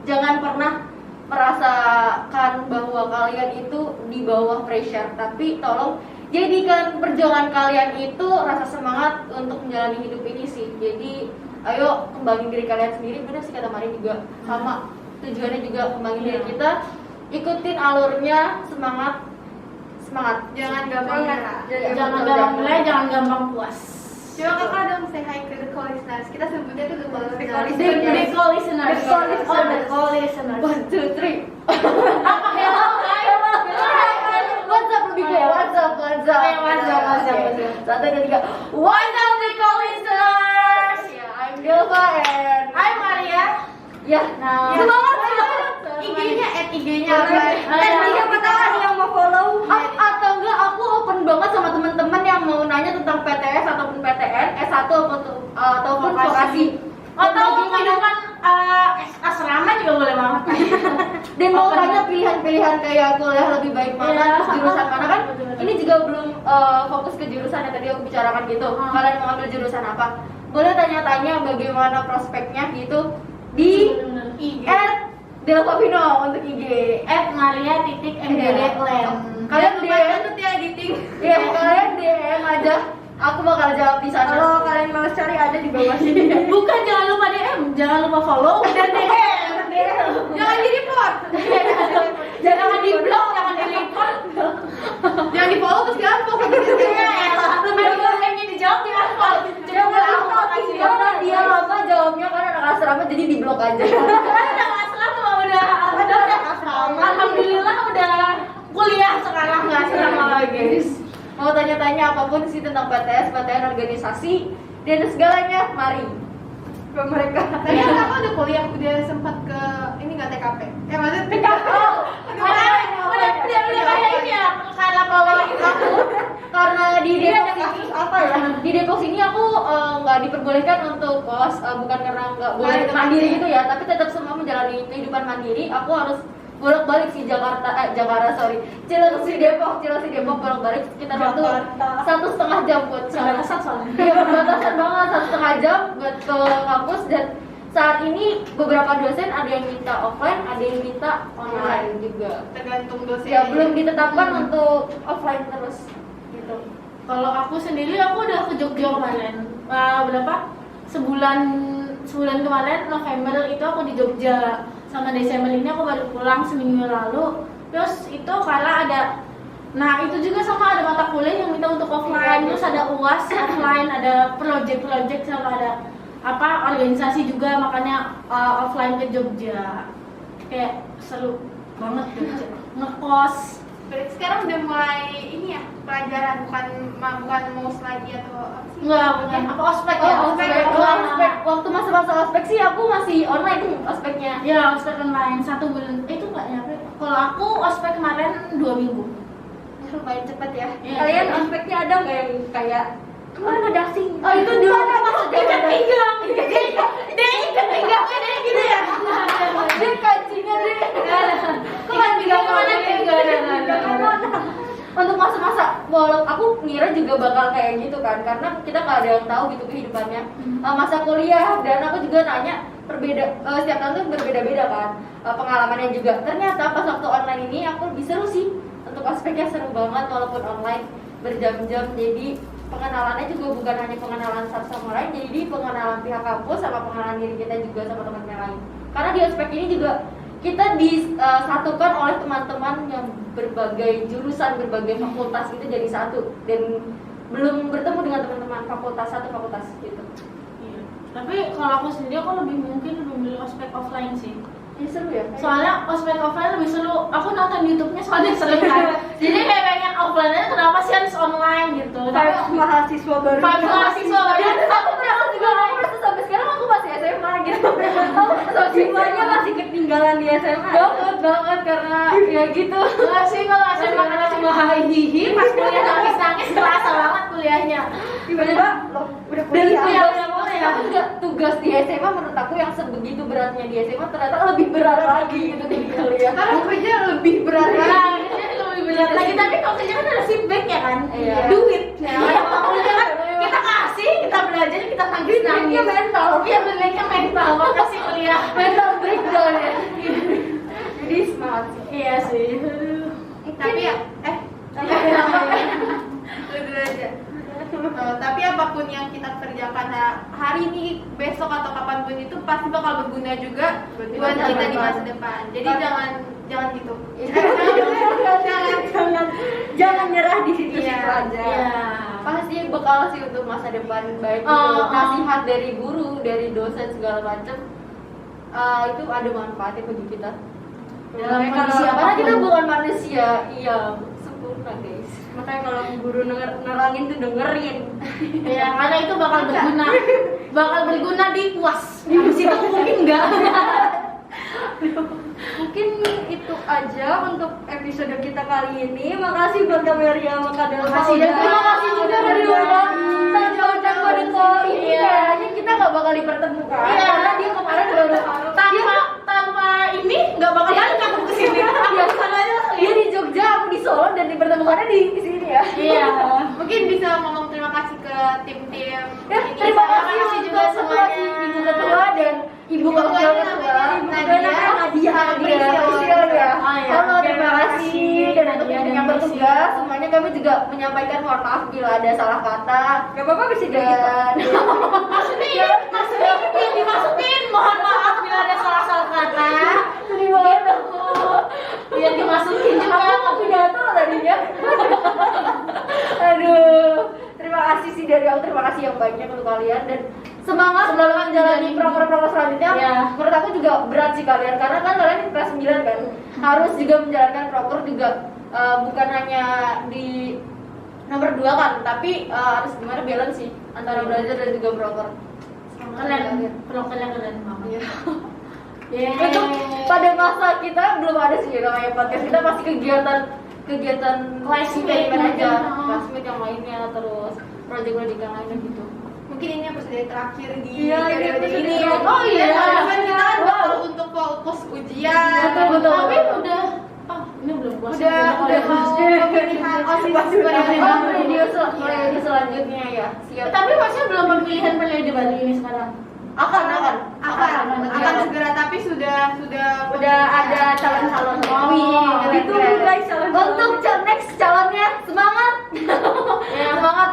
jangan pernah merasakan bahwa kalian itu di bawah pressure. Tapi tolong jadikan perjuangan kalian itu rasa semangat untuk menjalani hidup ini sih. Jadi ayo kembangin diri kalian sendiri. Benar sih kata Mari juga sama, tujuannya juga kembangin diri kita. Ikutin alurnya, semangat. Jangan gampang nyerah. Jangan gampang mulai, jangan gampang puas. Coba kakak dong say hi ke the listeners. Kita sebutnya tuh the listeners. The call listeners. The call listeners. Oh, the call listeners. 1, 2, 3. Apa hello guys? WhatsApp lebih kayak WhatsApp. Kayak WhatsApp. Satu, dua, tiga. What's up the call listeners? Ya, I'm Delva and Hai Maria. ya, Nah, semangat. IG-nya IG-nya apa? Dan siapa tahu ada yang mau follow. Atau enggak aku open banget sama teman-teman yang mau nanya tentang PTS ataupun PTN, S1 ataupun vokasi. atau kehidupan asrama juga boleh banget. Dan mau Open. tanya pilihan-pilihan kayak kuliah lebih baik mana, Iya. terus jurusan mana kan? Betul. Ini juga belum fokus ke jurusan yang tadi aku bicarakan gitu. Hmm. Kalian mau ambil jurusan apa? Boleh tanya-tanya bagaimana prospeknya gitu di IG. @delvavino untuk IG. @maria.mdd.land. Kalian DM, Tuh ya editing. ya kalian DM aja. Aku bakal jawab di sana. Kalau kalian males cari ada di bawah sini. Bukan, jangan lupa DM, jangan lupa follow dan DM. Jangan di report. Jangan di blog, jangan di report. Jangan di follow terus di unfollow. Lebih baiknya dijawab di unfollow. Coba aku kasih Karena dia lama jawabnya karena anak asrama jadi di blok aja. Udah asrama, udah asrama. Alhamdulillah udah kuliah sekarang, nggak asrama lagi. Mau tanya-tanya apapun sih tentang PTS, PTN, organisasi, dan segalanya, mari ke mereka. Tadi kan kakak udah kuliah, udah sempat ke ini nggak TKP? Maksudnya TKP? Udah kayak ini ya, karena kalau Aku karena di Depok sini Apa ya? di Depok sini aku nggak diperbolehkan untuk kos, bukan karena nggak boleh Nggak, mandiri mandiri. gitu ya, tapi tetap semua menjalani kehidupan mandiri. Aku harus bolak-balik sih Cilengsi Depok bolak-balik sekitar waktu Jakarta. 1,5 jam buat Perbatasan soalnya. Iya, perbatasan banget, 1,5 jam buat ke kampus, dan saat ini beberapa dosen ada yang minta offline, ada yang minta online juga. Tergantung dosen. Ya belum ditetapkan untuk offline terus gitu. Kalau aku sendiri aku udah ke Jogja kemarin. Berapa? Sebulan kemarin November itu aku di Jogja. Sama Desember ini aku baru pulang seminggu lalu. Terus itu karena ada, nah itu juga sama ada mata kuliah yang minta untuk offline, terus ada UAS offline, ada project sama ada apa organisasi juga, makanya offline ke Jogja. Kayak seru banget Jogja. Ngekos. Berarti sekarang udah mulai ini ya, pelajaran bukan MOS lagi atau apa sih? Enggak, bukan. Apa ospek ya? Ospek. Waktu masa-masa ospek sih aku masih online ospeknya. Ya, ospek online 1 bulan. Itu enggak nyampe. Kalau aku ospek kemarin 2 minggu. Lumayan cepet ya. Iya. Kalian aspeknya ada nggak yang kayak kemarin ada asing? Oh itu dulu Ikat pinggang. Dia ikat pinggangnya dia gitu ya. dia kancingnya deh. Ikat pinggang mana pinggangnya? Untuk masa-masa walau aku ngira juga bakal kayak gitu kan, karena kita nggak ada yang tahu gitu kehidupannya. Masa kuliah, dan aku juga nanya setiap tahun tuh berbeda-beda kan pengalamannya juga. Ternyata pas waktu online ini aku lebih seru sih. Untuk aspeknya seru banget walaupun online berjam-jam, jadi pengenalannya juga bukan hanya pengenalan satu sama lain, jadi pengenalan pihak kampus sama pengenalan diri kita juga sama teman yang lain. Karena di aspek ini juga kita disatukan oleh teman-teman yang berbagai jurusan, berbagai fakultas itu jadi satu, dan belum bertemu dengan teman-teman fakultas satu fakultas gitu. Iya. Tapi kalau aku sendiri aku lebih memilih ospek offline sih. Ini seru ya? Soalnya ospek offline lebih seru. Aku nonton YouTube-nya soalnya sering kan. Jadi kayak pengen offline aja, kenapa sih harus online gitu. Vibes mahasiswa baru. Vibes mahasiswa baru. Aku juga aku sampai sekarang aku masih SMA gitu. Jiwanya masih ketinggalan di SMA. banget karena ya gitu. Enggak sih, kalau SMA karena cuma hihi, pas kuliah nangis-nangis kerasa banget kuliahnya. Tiba-tiba loh, udah Dan kuliah. aku juga tugas di SMA menurut aku yang sebegitu beratnya di SMA ternyata lebih berat lagi gitu di kuliah. Sekarang kerja lebih berat lagi. Nah, ini lebih berat lagi, tapi kalau kerja kan ada feedback ya kan? Iya. Duit. Nah, kalau kuliah kan kita kasih, kita belajar, kita nangis-nangis. Feedbacknya mental. Iya, feedbacknya mental, makasih kuliah. Mental breakdown ya. Jadi semangat sih. Iya sih. Tapi ya, lu dulu aja. Tapi apapun yang kita kerjakan hari ini, besok atau kapanpun itu pasti bakal berguna juga buat kita di masa depan. Jadi jangan gitu. Jangan nyerah di situ Iya. aja. Iya. Pasti bekal sih untuk masa depan baik itu nasihat dari guru, dari dosen segala macam. Itu ada manfaatnya bagi kita. Dalam Karena kondisi karena apapun. kita bukan manusia yang sempurna guys. Makanya kalau guru nerangin tuh dengerin. Ya, karena itu bakal berguna. Bakal berguna di UAS. Habis itu mungkin enggak. Mungkin itu aja untuk episode kita kali ini. Makasih buat Kamelia Makadel. Makasih juga. Terima kasih juga dari orang tanpa di call ini Iya. kayaknya kita nggak bakal dipertemukan. Iya. Karena dia kemarin baru Tanpa ini nggak bakal ketemu ke sini. dia di Jogja, aku di Solo, dan dipertemukannya di sini ya. Iya. Mungkin bisa ngomong terima kasih ke tim-tim. Ya, ini. terima kasih kasih juga juga semuanya Ibu Ketua dan Ibu Wakil Ketuanya Ketua. namanya Nadia. Priscil ya. Oh, iya. Halo, terima kasih. Dan untuk Nadia dan yang bertugas, semuanya kami juga menyampaikan mohon maaf bila ada salah kata. Gak apa-apa bisa jadi gitu. Maksudnya yang dimasukin, mohon maaf bila ada salah-salah kata. Sedih banget aku. Biar dimasukin juga. Aku mau pidato tadinya. Aduh, terima kasih sih dari aku, terima kasih yang banyak untuk kalian dan semangat dalam menjalani program-program selanjutnya. Ya. Menurut aku juga berat sih kalian karena kan kalian kelas 9 kan harus juga menjalankan proker juga bukan hanya di nomor 2 kan, tapi harus gimana balance sih antara belajar dan juga proker. Kalian, kalian banget. Iya. Yeay. Untuk pada masa kita belum ada sih namanya podcast, kita pasti kegiatan Classmate event aja, mungkin. classmate yang lainnya, terus project-project yang lainnya gitu. Mungkin ini episode terakhir di Iya, ini periode episode ini. terakhir. Oh iya, Iya. kan kita kan bakal untuk fokus ujian. Betul. Tapi udah, ini belum puas. Udah mau pemilihan OSIS periode Oh, baru. periode selanjutnya ya. Siap. Tapi maksudnya belum pemilihan periode baru ini sekarang. Akan. udah ada calon-calon. Oh, Ditunggu guys calon-calon. Untuk next calonnya semangat. Semangat.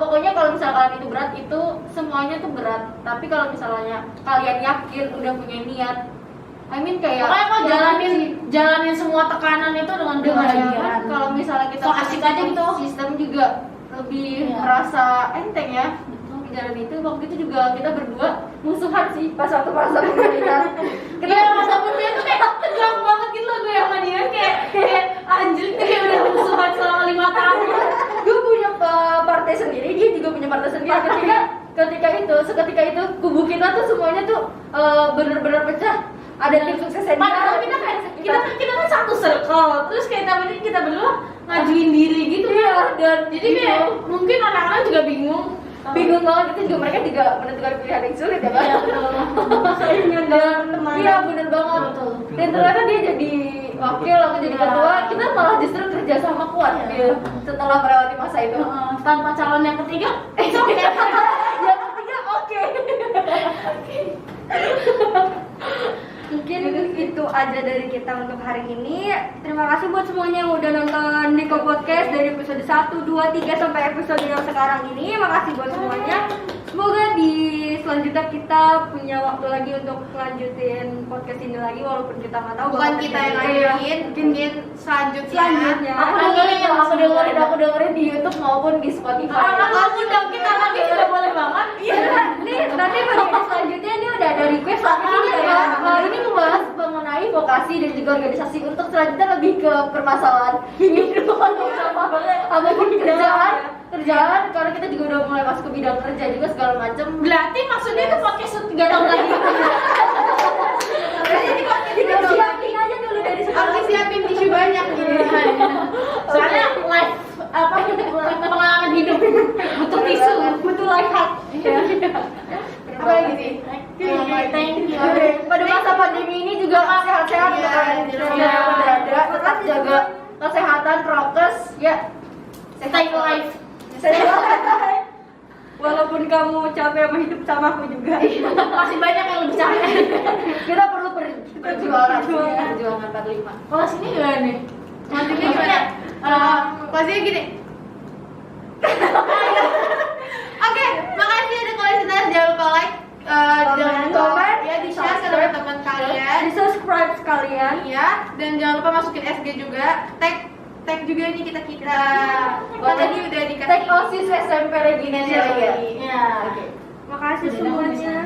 Pokoknya kalau misalkan itu berat, itu semuanya tuh berat. Tapi kalau misalnya kalian yakin udah punya niat, I mean kayak Pokoknya kok jalanin semua tekanan itu dengan kan, kalau misalnya kita So asik aja gitu. sistem juga lebih Iya. merasa enteng ya di jalan itu. Waktu itu juga kita berdua musuhan sih pas waktu masa pemilihan. Iya, masa pemilihan tuh kayak tegang banget gitu loh gue sama dia kayak anjir tuh kayak udah musuhan selama 5 tahun. Gue punya partai sendiri, dia juga punya partai sendiri. Seketika itu kubu kita tuh semuanya tuh bener-bener pecah. Ada tim suksesnya Padahal kita kan satu circle, terus kayak kita berdua ngajuin diri gitu Iya, dan jadi kayak mungkin orang-orang juga bingung banget, itu juga mereka juga menentukan pilihan yang sulit ya kan. Saingan dalam pertemanan. Iya bener banget. Betul. Dan ternyata dia jadi wakil, aku jadi ketua, kita malah justru kerja sama kuat gitu setelah melewati masa itu. Tanpa calon yang ketiga, it's okay. Yang ketiga oke. Mungkin itu aja dari kita untuk hari ini. Terima kasih buat semuanya yang udah nonton Niko Podcast dari episode 1, 2, 3 sampai episode yang sekarang ini. Makasih buat semuanya. Semoga di selanjutnya kita punya waktu lagi untuk lanjutin podcast ini lagi, walaupun kita nggak tahu Bukan bakal kita terjadi yang apa. lanjutin, mungkin selanjutnya. Selanjutnya. Aku dengerin di YouTube maupun di Spotify. Kamu dong kita lagi sudah boleh banget. Iya, nih nanti podcast selanjutnya ini udah ada request lagi ya. Ini membahas mengenai vokasi dan juga organisasi. Untuk selanjutnya lebih ke permasalahan kehidupan apapun kerjaan karena kita juga udah mulai masuk ke bidang kerja juga segala macam. Berarti maksudnya itu podcast 3 tahun lagi. Kita siapin aja dulu dari sekarang. Harus siapin tisu banyak gitu. Soalnya live pengalaman hidup butuh tisu, butuh life hack. Apa lagi sih? Thank you. Pada masa pandemi ini juga sehat-sehat Iya, kalian iya. berada, tetap jaga kesehatan, prokes ya. Stay alive. Walaupun kamu capek sama hidup sama aku juga. Masih banyak yang lebih capek. Kita perlu perjuangan 45. Kalau sini gimana nih? Maksudnya gimana? Maksudnya gini. Oke, makasih ada listeners. Jangan lupa like, jangan lupa comment, ya di share ke teman-teman kalian. Di subscribe sekalian. Iya, dan jangan lupa masukin SG juga. Tag juga nih kita. Tadi udah dikasih. Tag OSIS SMP Regina Jaya. Ya. Makasih semuanya.